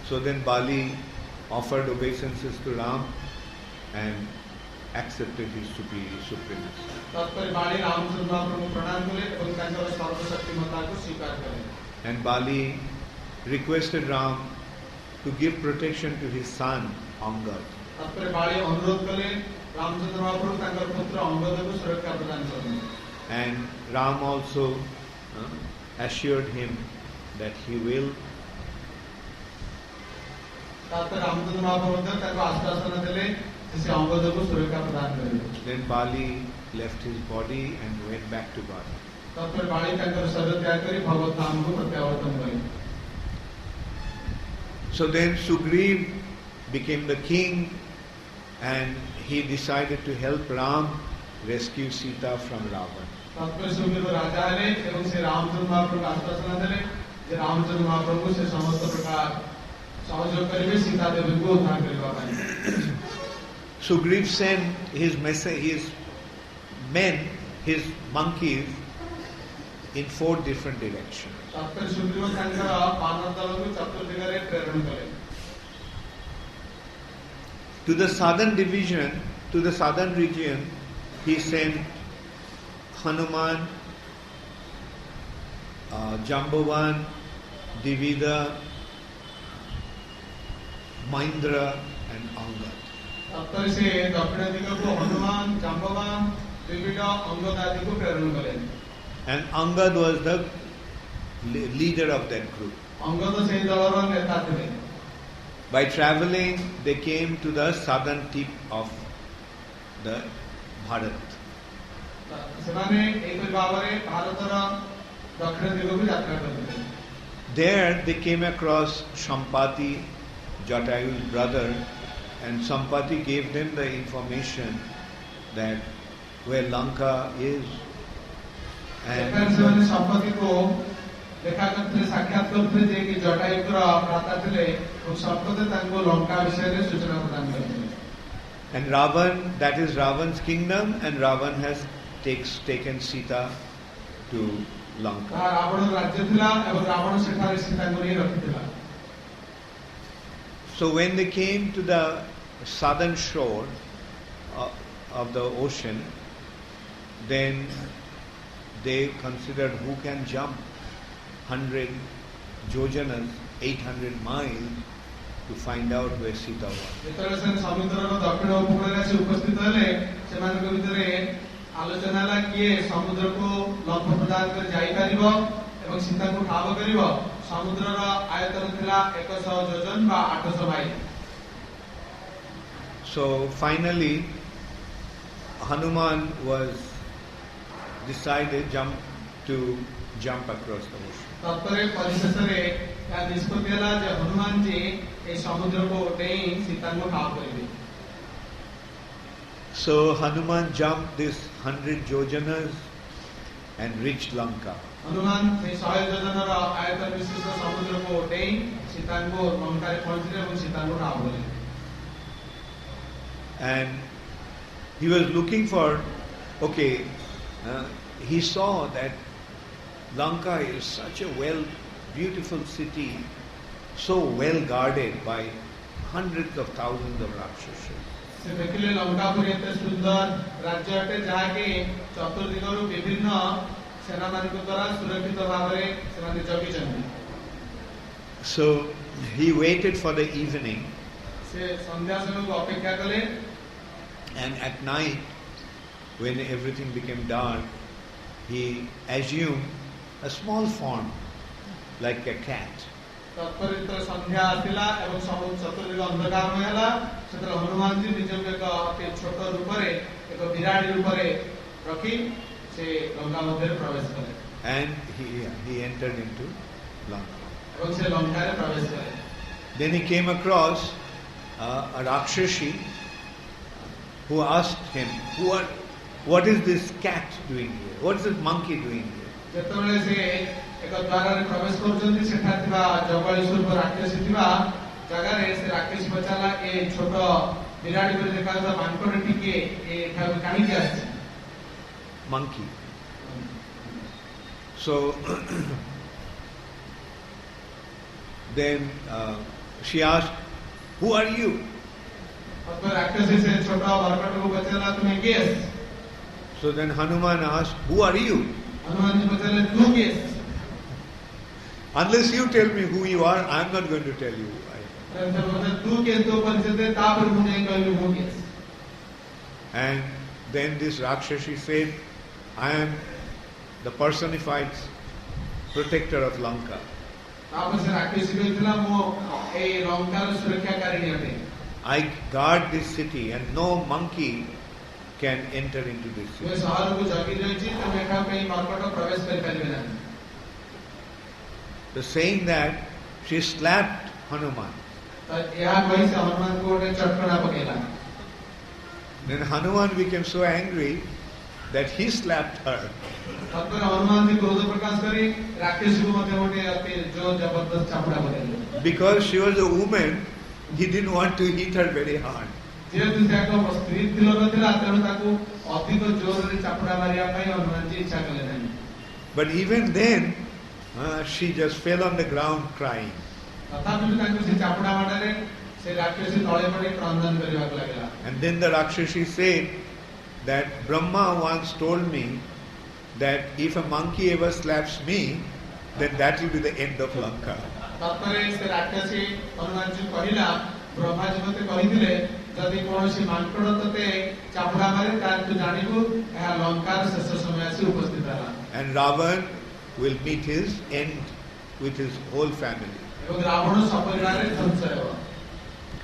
So then Bali offered obeisances to Ram and accepted his supremacy. And Bali requested Ram to give protection to his son, Angad. And Ram also assured him that he will. Then Bali left his body and went back to Bali. So then Sugriv became the king and he decided to help Ram rescue Sita from Ravana. Sugriv sent his men, his monkeys, in 4 different directions. To the southern division, to the southern region, he sent Hanuman, Jambavan, Divida, Maindra and Angad. And Angad was the leader of that group. By traveling, they came to the southern tip of the Bharat. There they came across Sampati, Jatayu's brother, and Sampati gave them the information that where Lanka is. And Ravan, that is Ravan's kingdom, and Ravan has taken Sita to Lanka. So when they came to the southern shore of the ocean, then they considered who can jump 100 jojanas, 800 miles, to find out where Sita was. आलोचना ହେଲା କିଏ ସମୁଦ୍ରକୁ ଲମ୍ଫ ପ୍ରଦାନ କରି ଯାଇପାରିବ ଏବଂ ସୀତାକୁ ଠାବ କରିବ। ସମୁଦ୍ରର ଆୟତନ ଥିଲା 100 ଯୋଜନ ବା 800 mile. So finally Hanuman was decided to jump across the ocean. तत्परे परिशेषरे या निष्पत्ति ହେଲା ଯେ ହନୁମାନ जी ए ସମୁଦ୍ରକୁ ଡେଇଁ ସୀତାଙ୍କୁ ଠାବ କରିବେ। So Hanuman jumped this 100 yojanas and reached Lanka. Hanuman 100 ଯୋଜନାର ଆୟତନ ବିଶିଷ୍ଟ ସମୁଦ୍ରକୁ ଡେଇଁ ସୀତାଙ୍କୁ ଲଙ୍କାରେ ପହଞ୍ଚିଲେ ଏବଂ ସୀତାଙ୍କୁ ଠାବ କଲେ। And he was looking for, he saw that Lanka is such a beautiful city, so well guarded by hundreds of thousands of Rakshasas. से देखिले लंकापुरी एते सुंदर राज्य अटे जहाँकि चतुर्दिगरु विभिन्न सेनामानक द्वारा सुरक्षित Bhavre सेमाने जगिछन्ति। So he waited for the evening. से संध्या समयको अपेक्षा कले। And at night, when everything became dark, he assumed a small form, like a cat. तत्पर संध्या आसिला एवं चतुर्दिग अंधकार होला सेतरे हनुमान जी निजक एक अति छोट रूपरे एक बिराडी रूपरे रखी से लंका मध्ये प्रवेश कले। And he entered into Lanka. एवं से लंका रे प्रवेश कले। Then he came across a Rakshasi who asked him, what is this cat doing here? What is this monkey doing here? ଯେତେବେଳେ ସେ ଏକ ଦ୍ୱାରରେ ପ୍ରବେଶ କରୁଛନ୍ତି ସେଠାରେ ଥିବା ଜଗଳୀଶ୍ୱର ରାକ୍ଷସୀ ଥିବା ଜାଗାରେ ସେ ରାକ୍ଷସୀ ପଚାରିଲା ଏ ଛୋଟ ବିରାଡ଼ି ପରି ଦେଖାଯାଉଥିବା ମାଙ୍କଡ ଟିକିଏ ଏଠାକୁ କାହିଁକି ଆସିଛି? Monkey. So then she asked, who are you? ରାକ୍ଷସୀ ସେ ଛୋଟ ବରକଟକୁ ପଚାରିଲା ତୁମେ କିଏ? So then Hanuman asked, who are you? Hanuman ji पचारिले तू किए? Unless you tell me who you are, I am not going to tell you who I am. And then this Rakshasi said, I am the personified protector of Lanka. I guard this city and no monkey can enter into this city. So saying that, she slapped Hanuman. Then Hanuman became so angry that he slapped her. Because she was a woman, he didn't want to hit her very hard. But even then, she just fell on the ground crying. And then the Rakshasi said that Brahma once told me that if a monkey ever slaps me, then that will be the end of Lanka. And Ravana will meet his end with his whole family.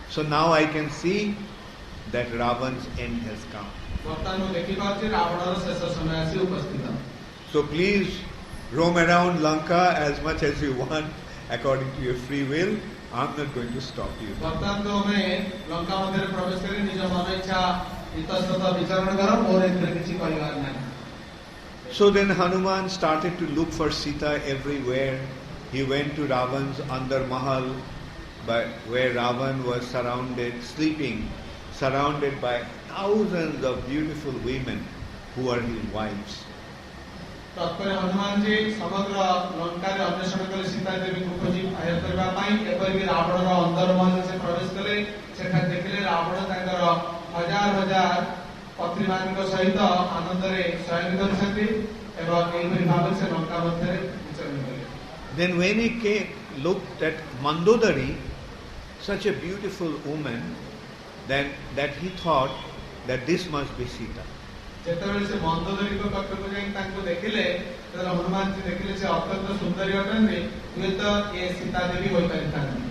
So now I can see that Ravana's end has come. So please roam around Lanka as much as you want according to your free will. I'm not going to stop you. So then Hanuman started to look for Sita everywhere. He went to Ravana's Andar Mahal, where Ravana was sleeping, surrounded by thousands of beautiful women who are his wives. तत्पर हनुमान जी समग्र लंका रे अन्वेषण कले सीता देवी को खोजी आय करबा पाई एपर भी रावण रो अंदर महल से प्रवेश कले सेठा देखले रावण तांकर हजार हजार पत्नी मानक सहित आनंद रे शयन करछथि एवं एहि भाव से लंका मध्य रे विचरण कले. Then when he looked at Mandodari, such a beautiful woman, then that he thought that this must be Sita. ଯେତେବେଳେ ସେ ମନ୍ଦୋଦରୀଙ୍କ ପାଖକୁ ଯାଇ ତାଙ୍କୁ ଦେଖିଲେ ତେବେ ହନୁମାନ जी ଦେଖିଲେ ସେ ଅତ୍ୟନ୍ତ ସୁନ୍ଦରୀ ଅଟନ୍ତି ହୁଏତ ଏ ସୀତା ଦେବୀ ହୋଇପାରିଥାନ୍ତି।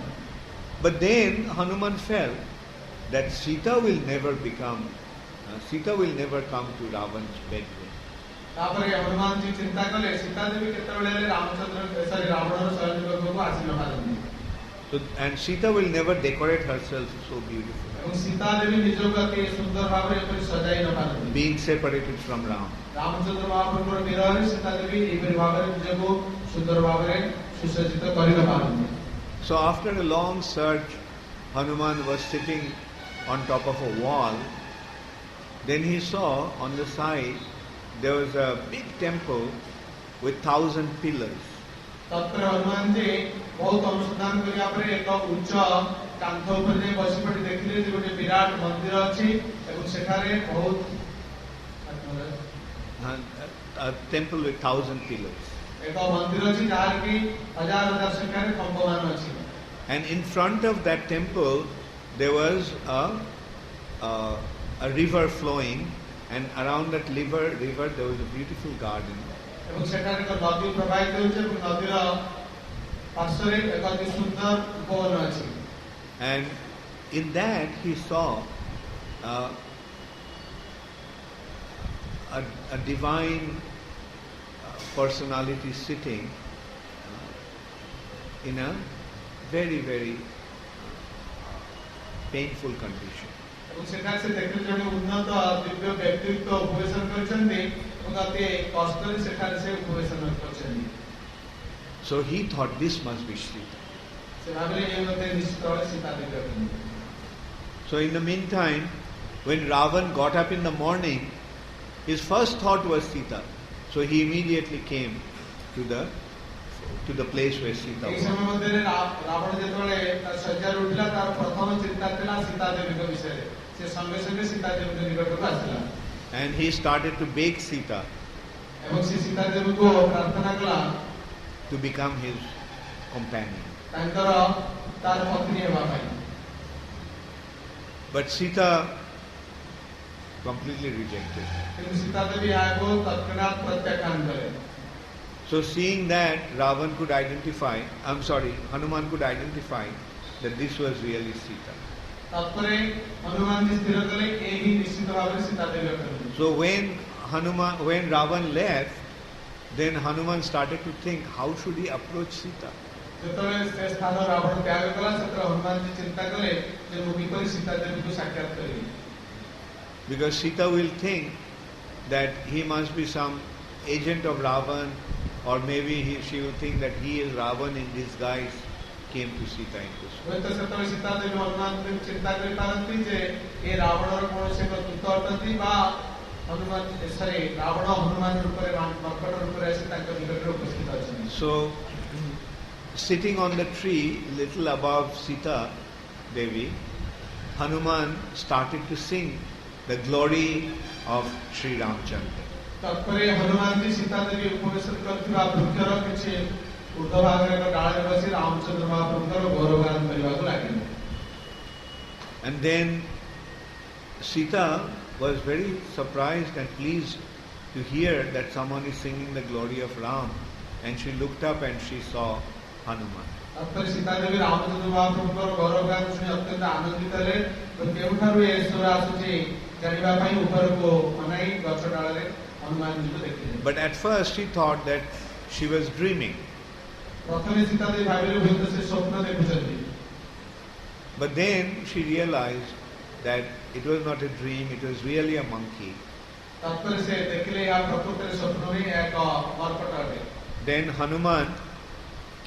But then Hanuman felt that Sita will never come to Ravan's bedroom. ତାପରେ ହନୁମାନ जी ଚିନ୍ତା କଲେ ସୀତା ଦେବୀ କେତେବେଳେ ହେଲେ ରାବଣର ଶୟନଗୃହକୁ ଆସି ନ ପାରନ୍ତି। So, and Sita will never decorate herself so beautifully, ଏବଂ ସୀତା ଦେବୀ ନିଜକୁ ଅତି ସୁନ୍ଦର ଭାବରେ ଏପରି ସଜାଇ ନ ପାରନ୍ତି। being separated from Ram. Ramachandra ମହାପ୍ରଭୁଙ୍କର ବିରହରେ ସୀତା ଦେବୀ ଏପରି ଭାବରେ ନିଜକୁ ସୁନ୍ଦର ଭାବରେ ସୁସଜ୍ଜିତ କରି ନ ପାରନ୍ତି। So after a long search, Hanuman was sitting on top of a wall. Then he saw on the side there was a big temple with 1,000 pillars. तत्पर हनुमान जी बहुत अनुसंधान करिया परे एक उच्च कांथ ऊपर जे बसी पड़ी देखिले जे गोटे विराट मंदिर अछि एवं सेठारे बहुत A temple with 1,000 pillars. एक मंदिर अछि जार की हजार हजार संख्यारे खंभमान अछि। And in front of that temple there was a river flowing, and around that river there was a beautiful garden. एवं सेठारे एक नदी प्रवाहित होउछे एवं नदीर पार्श्वरे एक अति सुंदर उपवन अछि। And in that he saw a divine personality sitting in a very, very painful condition. एवं सेठारे से देखिले जने उन्नत दिव्य व्यक्तित्व उपवेशन करछन्ती एवं अति कष्टरे सेठारे से उपवेशन करछन्ती। So he thought this must be Sita. से भाबले ए मते निश्चित भावे Sita Devi अटନ୍ତି। So in the meantime, when Ravan got up in the morning, his first thought was Sita. So he immediately came to the place where Sita AE was. समय मध्ये रावण जेतबेले सज्जाରୁ उठिला तार प्रथम चिंता थिला सीता देवीक विषୟରେ से संगे संगे सीता देवीक निकटକୁ ଆସିला। And he started to beg Sita एवं से सीता देवीको प्रार्थना कला to become his companion. तांकर तार पत्नी हेबा ପାଇଁ। But Sita completely rejected. किंतु सीता देवी आको तत्क्षणात प्रत्याख्यान कले। So seeing that, Hanuman could identify that this was really Sita. तत्परे Hanuman ji स्थिर कले एही निश्चित भाବରେ Sita Devi अटନ୍ତି। So when Ravan left, then Hanuman started to think, how should he approach Sita? ଯେତେବେଳେ ସେ ସ୍ଥାନ ରାବଣ ତ୍ୟାଗ କଲା ସେତେବେଳେ ହନୁମାନ जी ଚିନ୍ତା କଲେ ଯେ ମୁଁ କିପରି ସୀତା ଦେବୀକୁ ସାକ୍ଷାତ କରିବି। Because Sita will think that he must be some agent of Ravan, or maybe she will think that he is Ravan in disguise, came to Sita in this way. ହୁଏତ ସେତେବେଳେ ସୀତା ଦେବୀ ହନୁମାନ ଦେବୀ ଚିନ୍ତା କରିପାରନ୍ତି ଯେ ଏ ରାବଣର କୌଣସି ଏକ ଦୂତ ଅଟନ୍ତି ବା ରାବଣ ହନୁମାନ ରୂପରେ ମର୍କଟ ରୂପରେ ଆସି ତାଙ୍କ ନିକଟରେ ଉପସ୍ଥିତ ଅଛନ୍ତି। So sitting on the tree little above Sita Devi, Hanuman started to sing the glory of Sri Ramachandra. तत्परे Hanuman ji Sita Devi उपवेशन करथिबा वृक्षर किछि ऊर्ध्व भागरे एक डाଳରେ बसी रामचंद्र महाप्रभुଙ୍କର गौरवगान କରିବାକୁ ଲାଗିଲେ। And then Sita was very surprised and pleased to hear that someone is singing the glory of Ram, and she looked up and she saw Hanuman. तत्परे Sita Devi Ramchandra महाप्रभुଙ୍କର गौरवगान ଶୁଣି ଅତ୍ୟନ୍ତ ଆନନ୍ଦିତ ହେଲେ। କେଉଁଠାରୁ ଏ ସ୍ୱର ଆସୁଛି ଜାଣିବା ପାଇଁ ଉପରକୁ ଅନାଇ ଗଛ ଡାଳରେ ହନୁମାନ ଜୀଙ୍କୁ ଦେଖିଲେ। But at first she thought that she was dreaming. ପ୍ରଥମେ ସୀତା ଦେବୀ ଭାବିଲେ ହୁଏତ ସେ ସ୍ୱପ୍ନ ଦେଖୁଛନ୍ତି। But then she realized that it was not a dream, it was really a monkey. तत्परे से देखिले या प्रकृତରେ ସ୍ୱପ୍ନ ହିଁ ଏକ ମର୍କଟ ଅଟେ। Then Hanuman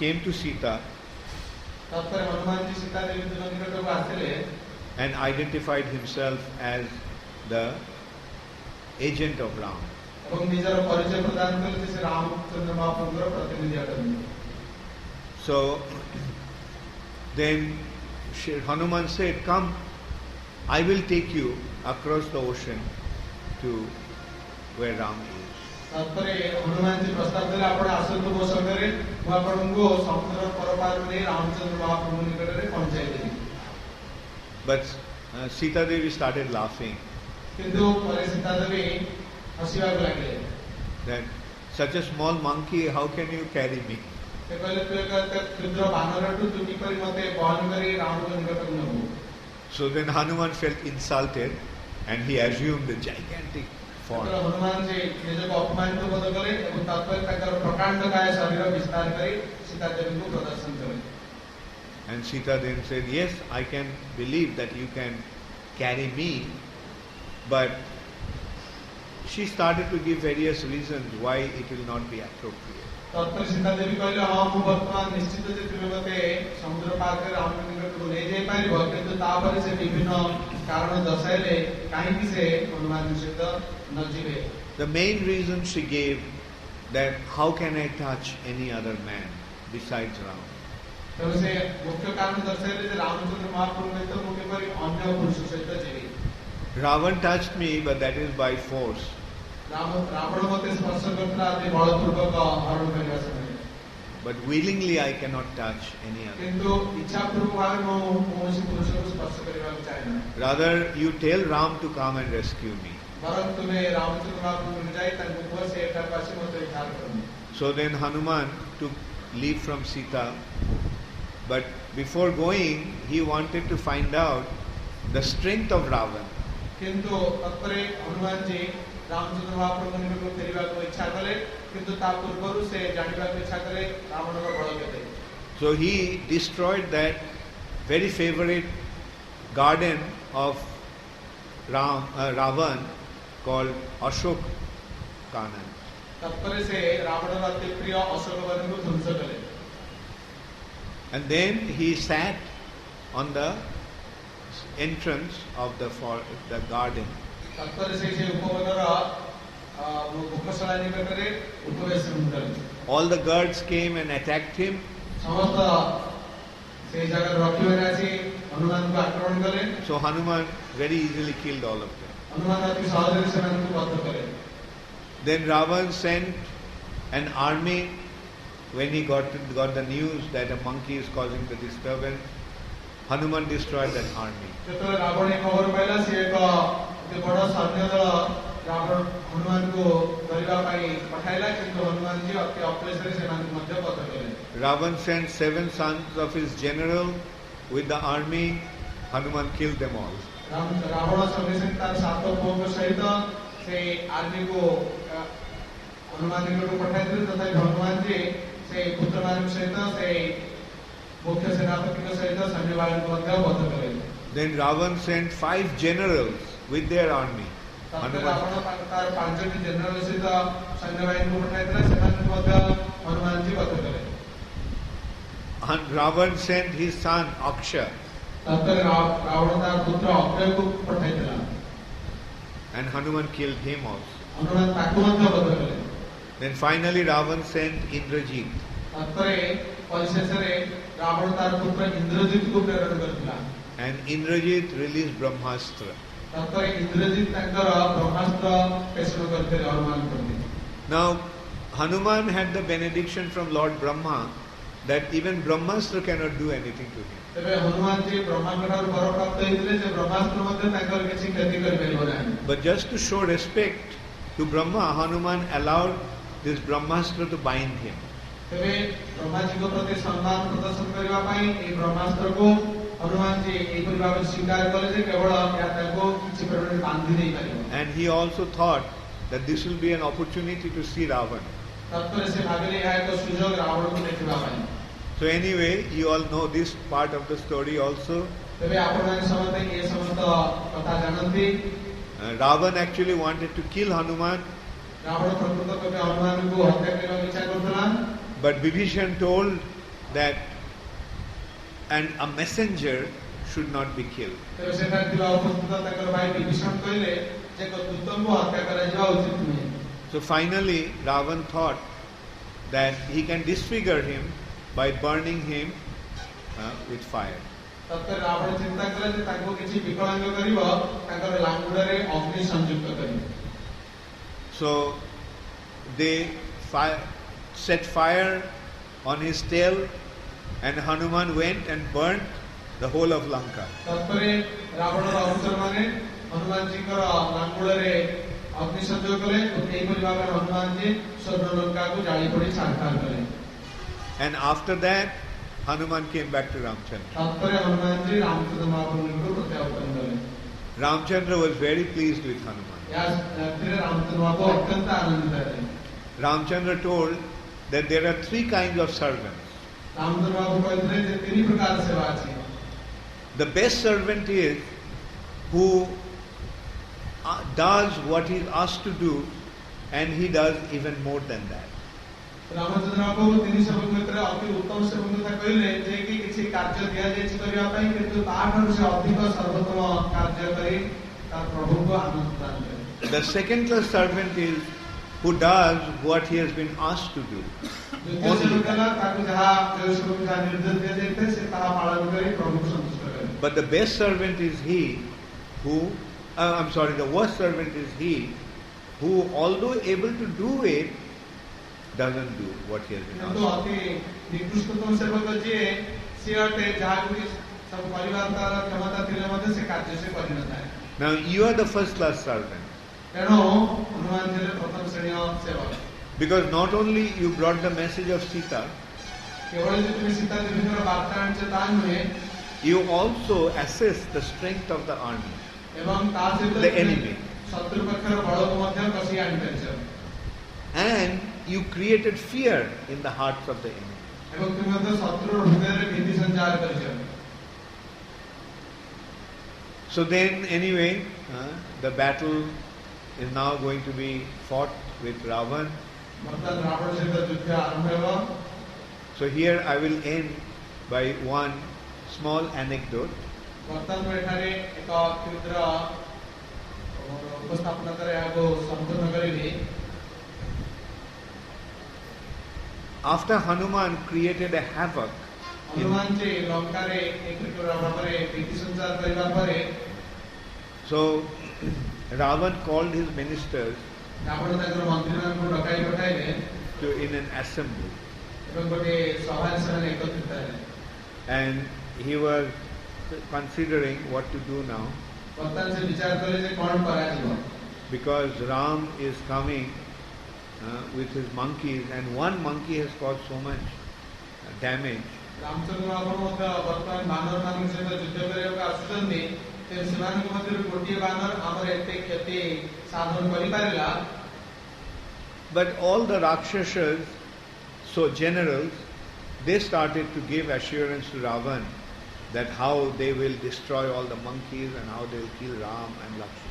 came to Sita तत्परे Hanuman ji Sita Devi निकटକୁ ଆସିଲେ and identified himself as the agent of Ram. ଏବଂ ନିଜର ପରିଚୟ ପ୍ରଦାନ କଲେ ଯେ ସେ ରାମଚନ୍ଦ୍ର ମହାପ୍ରଭୁଙ୍କର ପ୍ରତିନିଧି ଅଟନ୍ତି। So then Hanuman said, "Come, I will take you across the ocean to where Ram is." तत्परे Hanuman ji प्रस्ताव देले आपण आसନ୍ତୁ ମୋ संगरे ମୁଁ ଆପଣଙ୍କୁ ସମୁଦ୍ର ପରପାରକୁ ନେଇ ରାମଚନ୍ଦ୍ର ମହାପ୍ରଭୁ ନିକଟରେ ପହଞ୍ଚାଇ ଦେବି। But Sita Devi started laughing. କିନ୍ତୁ ପରେ सीता देवी हसिବାକୁ ଲାଗିଲେ that such a small monkey, how can you carry me? ସେ କହିଲେ ତୁ ଏକ କ୍ଷୁଦ୍ର ବାନରଠୁ ତୁ କିପରି ମୋତେ ବହନ କରି ରାବଣଙ୍କ ନିକଟକୁ ନେବୁ? So then Hanuman felt insulted and he assumed a gigantic form. Hanuman ଯେ ନିଜକୁ ଅପମାନିତ ବୋଧ କଲେ ଏବଂ ତତ୍ପରେ ତାଙ୍କର ପ୍ରକାଣ୍ଡକାୟ ଶରୀର ବିସ୍ତାର କରି ସୀତା ଦେବୀଙ୍କୁ ପ୍ରଦର୍ଶନ କଲେ। And Sita then said, yes, I can believe that you can carry me, but she started to give various reasons why it will not be appropriate. तत्पर सीता देवी कहले हां मु वर्तमान निश्चित जे तुमे मते समुद्र पार कर रावण निकटକୁ ले जाई पारिबो किंतु तापरे से विभिन्न कारण दर्शाइले काहे कि से हनुमान सहित न जीवे। The main reason she gave that how can I touch any other man besides Rama? तो से मुख्य कारण दर्शाइले जे रामचंद्र महाप्रभु में तो मुख्य परि अन्य पुरुष सहित जीवे। Ravan touched me, but that is by force. Ravan मते स्पर्श करता ते बलपूर्वक हरण କରିବା समय। But willingly I cannot touch any other. किंतु इच्छापूर्वक भावे मु कौनसी पुरुषको स्पर्श କରିବାକୁ चाहे ना। Rather, you tell Ram to come and rescue me. वरन तुम्हें रामचंद्र महाप्रभु जाई तनको को से एटा पासे मते उद्धार करू। So then Hanuman took leave from Sita, but before going, he wanted to find out the strength of Ravana. किंतु तत्परे हनुमान जी रामचंद्र महाप्रभु निकटକୁ फेरिବାକୁ इच्छा कले किंतु ता पूर्वरु से जानिବାକୁ इच्छा कले रावणर बळ केते। So he destroyed that very favorite garden of Ravan called Ashok Kanan. तत्परे से रावणर अति प्रिय अशोक वनକୁ ध्वंस कले। And then he sat on the entrance of the garden. तत्परे से उपवनर मुखशाला निकटरे उपवेशन कले। All the guards came and attacked him. समस्त से जगह रखिबे आसी हनुमान को आक्रमण कले। So Hanuman very easily killed all of them. Hanuman अति सहजरे सेମାନଙ୍କୁ बद्ध कले। Then Ravan sent an army when he got the news that a monkey is causing the disturbance. Hanuman destroyed that army. ଯେତେବେଳେ ରାବଣ ଖବର ପାଇଲା ସେ ଏକ ବଡ଼ ସୈନ୍ୟ ଦଳ ରାବଣ ହନୁମାନଙ୍କୁ ଧରିବା ପାଇଁ ପଠାଇଲା କିନ୍ତୁ ହନୁମାନ जी ଅତି ଅକ୍ଳେଶରେ ସେମାନଙ୍କୁ ମଧ୍ୟ ବଧ କଲେ। Ravan sent 7 sons of his general with the army. Hanuman killed them all. Ravana ସଙ୍ଗେ ସଙ୍ଗେ ତାର 7 ପୁଅଙ୍କ ସହିତ ସେ ଆର୍ମିକୁ ହନୁମାନ ନିକଟକୁ ପଠାଇଥିଲେ ତଥାପି ହନୁମାନ जी ସେ ପୁତ୍ରମାନଙ୍କ ସହିତ ସେ मुख्य सेनापतिଙ୍କ ସହିତ ସୈନ୍ୟବାହିନୀକୁ ମଧ୍ୟ ବଧ କଲେ। Then Ravan sent 5 generals with their army. Ravana ତାର 5ଟି ଜେନେରାଲ ସହିତ ସୈନ୍ୟବାହିନୀକୁ ପଠାଇଥିଲା ସେମାନଙ୍କୁ ମଧ୍ୟ ହନୁମାନ जी ବଧ କଲେ। And Ravan sent his son Aksha. ତାପରେ ରାବଣ ତାର ପୁତ୍ର ଅକ୍ଷୟକୁ ପଠାଇଥିଲା। And Hanuman killed him also. Hanuman ତାକୁ ମଧ୍ୟ ବଧ କଲେ। Then finally Ravan sent Indrajit. ତାପରେ ପରିଶେଷରେ ରାବଣ ତାର ପୁତ୍ର ଇନ୍ଦ୍ରଜିତକୁ ପ୍ରେରଣ କରିଥିଲା। And Indrajit released Brahmastra. ତାପରେ ଇନ୍ଦ୍ରଜିତ ତାଙ୍କର ବ୍ରହ୍ମାସ୍ତ୍ର ପ୍ରେଷଣ କରିଥିଲେ ହନୁମାନ ପ୍ରତି। Now Hanuman had the benediction from Lord Brahma that even Brahmastra cannot do anything to him. ତେବେ ହନୁମାନ जी ବ୍ରହ୍ମାଙ୍କଠାରୁ ବର ପ୍ରାପ୍ତ ହେଇଥିଲେ ଯେ ବ୍ରହ୍ମାସ୍ତ୍ର ମଧ୍ୟ ତାଙ୍କର କିଛି କ୍ଷତି କରିପାରିବ ନାହିଁ। But just to show respect to Brahma, Hanuman allowed this Brahmastra to bind him. ତେବେ ବ୍ରହ୍ମାଜୀଙ୍କ ପ୍ରତି ସମ୍ମାନ ପ୍ରଦର୍ଶନ କରିବା ପାଇଁ ଏହି ବ୍ରହ୍ମାସ୍ତ୍ରକୁ ହନୁମାନ जी ଏହିପରି ଭାବରେ ସ୍ୱୀକାର କଲେ ଯେ କେବଳ ଏହା ତାଙ୍କୁ କିଛି ପରିମାଣରେ ବାନ୍ଧି ଦେଇପାରିବ। And he also thought that this will be an opportunity to see Ravana. ତାପରେ ସେ ଭାବିଲେ ଏହା ଏକ ସୁଯୋଗ ରାବଣକୁ ଦେଖିବା ପାଇଁ। So anyway, you all know this part of the story also. ତେବେ ଆପଣମାନେ ସମସ୍ତେ ଏ ସମସ୍ତ କଥା ଜାଣନ୍ତି। Ravan actually wanted to kill Hanuman. Ravana ପ୍ରକୃତ ଭାବେ ହନୁମାନଙ୍କୁ ହତ୍ୟା କରିବାକୁ ଇଚ୍ଛା କରୁଥିଲା। But Vibhishan told that a messenger should not be killed. ତେବେ ସେଠାରେ ଥିବା ଉପସ୍ଥିତ ତାଙ୍କର ଭାଇ ବିଭୀଷଣ କହିଲେ ଯେ ଏକ ଦୂତଙ୍କୁ ହତ୍ୟା କରାଯିବା ଉଚିତ ନୁହେଁ। So finally, Ravan thought that he can disfigure him by burning him with fire. ତାପରେ ରାବଣ ଚିନ୍ତା କଲେ ଯେ ତାଙ୍କୁ କିଛି ବିକଳାଙ୍ଗ କରିବ ତାଙ୍କର ଲାଙ୍ଗୁଡ଼ରେ ଅଗ୍ନି ସଂଯୁକ୍ତ କରିବ। So they set fire on his tail, and Hanuman went and burnt the whole of Lanka. ତାପରେ ରାବଣର ଅନୁଚରମାନେ ହନୁମାନ ଜୀଙ୍କର ଲାଙ୍ଗୁଡ଼ରେ अग्नि संयोग कले एई परि भाबरे हनुमान जी स्वर्णलंका को जाली पड़ी छाड़खाड़ कले. And after that, Hanuman came back to Ramchandra. तत्पर हनुमान जी रामचंद्र महाप्रभु को प्रत्यावर्तन कले. Ramchandra was very pleased with Hanuman. Ramchandra महाप्रभु अत्यंत आनंदित थे. Ramchandra told that there are three kinds of servants. Ramchandra महाप्रभु कहते हैं तीन प्रकार सेवा है. The best servant is who does what he is asked to do, and he does even more than that. Ramchandra महाप्रभु तीन सेवक भितर अति उत्तम सेवक था कहले जे कि किछि कार्य दिया जाय करिया पई किंतु ताठर से अधिक सर्वोत्तम कार्य करी तार प्रभु को आनंद प्रदान करे. The second class servant is who does what he has been asked to do. But the best servant is he who, the worst servant is he who, although able to do it, doesn't do what he has been asked to do. Now you are the first class servant. Because not only you brought the message of Sita, you also assess the strength of the army, the enemy. And you created fear in the hearts of the enemy. So then anyway, the battle is now going to be fought with Ravana. So here I will end by one small anecdote. After Hanuman created a havoc so Ravan called his ministers to in an assembly, and he was considering what to do now, because Ram is coming with his monkeys, and one monkey has caused so much damage. But all the Rakshasas, so generals, they started to give assurance to Ravan that how they will destroy all the monkeys and how they will kill Ram and Lakshman.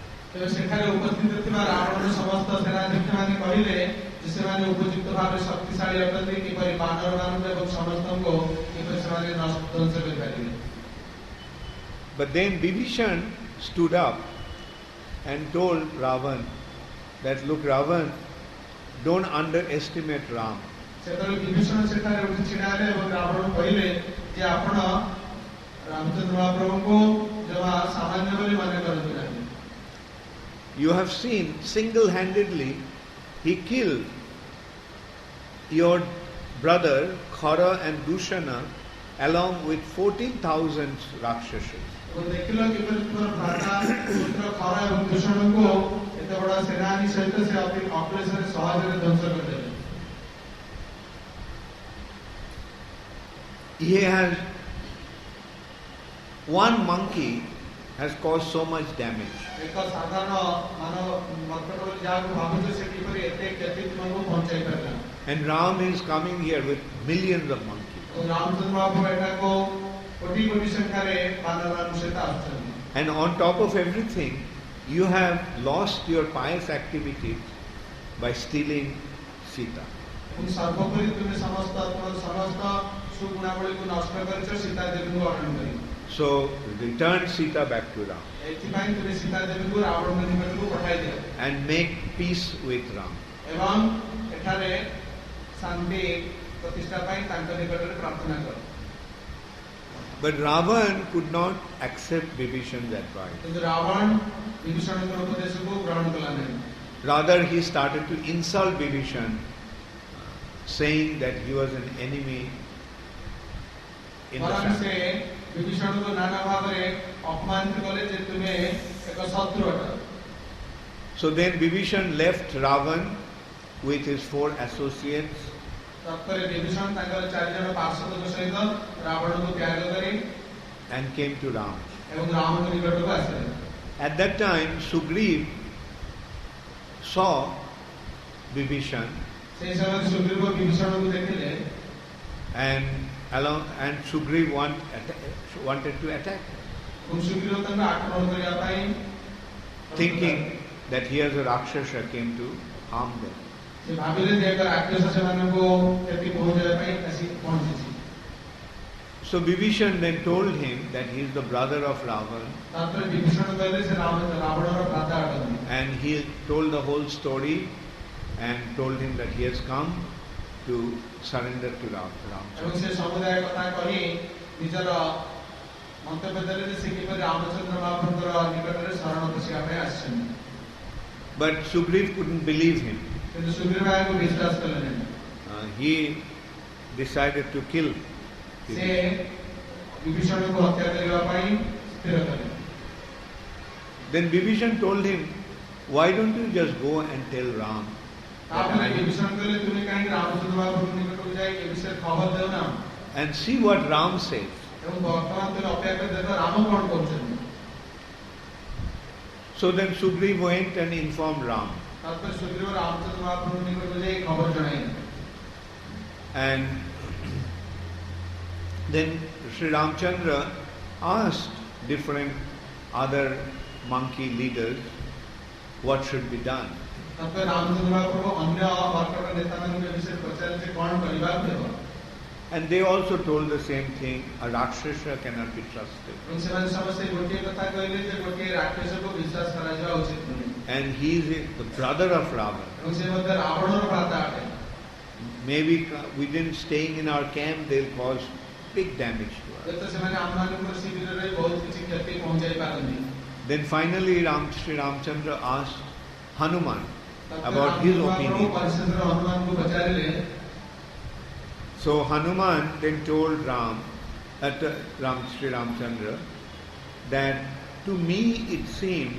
But then Bibhishan stood up and told Ravan that, look Ravan, don't underestimate Ram. You have seen single-handedly he killed your brother Khara and Dushana along with 14,000 Rakshasas. He has one monkey has caused so much damage. And Ram is coming here with millions of monkeys. And on top of everything, you have lost your pious activities by stealing Sita. So return Sita back to Ram and make peace with Ram. But Ravan could not accept Bibhishan's advice. Rather, he started to insult Bibhishan, saying that he was an enemy in the family. So then Vibhishan left Ravan with his 4 associates. And came to Ram. At that time, Sugriv saw Vibhishan and Sugriv wanted to attack him, thinking that here's a Rakshasa came to harm them. So Vibhishan then told him that he is the brother of Ravana, and he told the whole story and told him that he has come to surrender to Ram. But Sugriv couldn't believe him. He decided to kill him. Then Vibhishan told him, why don't you just go and tell Ram? And see what Ram says. So then Sugriv went and informed Ram. And then Sri Ramachandra asked different other monkey leaders what should be done. And they also told the same thing, a Rakshasa cannot be trusted. And he is the brother of Ravana. Maybe within staying in our camp they'll cause big damage to us. Then finally Sri Ramachandra asked Hanuman about his opinion. So Hanuman then told Sri Ramachandra that to me it seems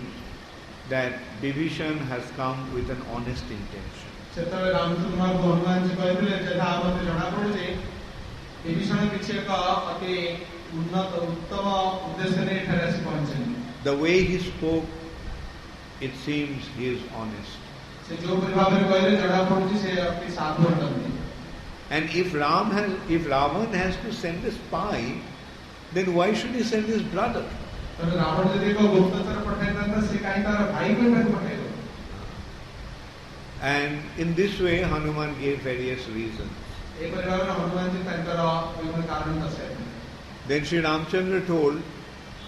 that Vibhishan has come with an honest intention. The way he spoke, it seems he is honest. And if Ravan has to send a spy, then why should he send his brother? And in this way, Hanuman gave various reasons. Then Sri Ramachandra told,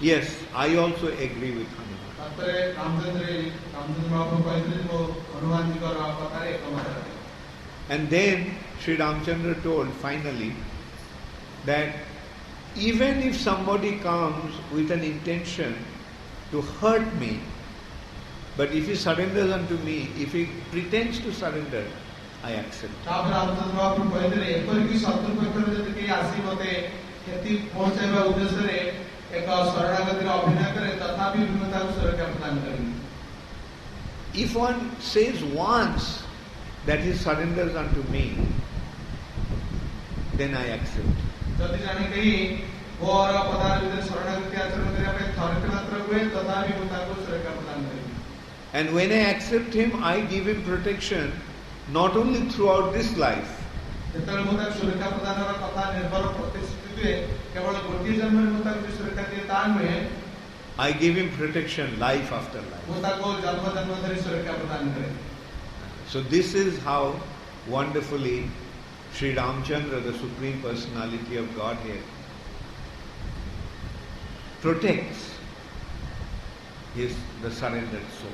yes, I also agree with Hanuman. And then Sri Ramachandra told finally that even if somebody comes with an intention to hurt me, but if he surrenders unto me, if he pretends to surrender, I accept. If one says once that he surrenders unto me, then I accept. And when I accept him, I give him protection not only throughout this life, I give him protection life after life. So this is how wonderfully Sri Ramachandra, the Supreme Personality of Godhead, protects the surrendered soul.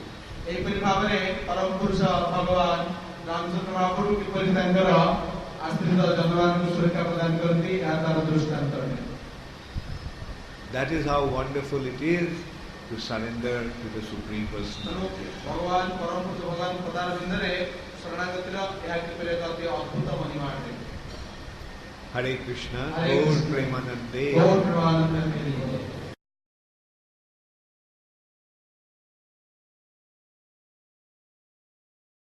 That is how wonderful it is to surrender to the Supreme Personality. Hare Krishna, Lord Ramachandra.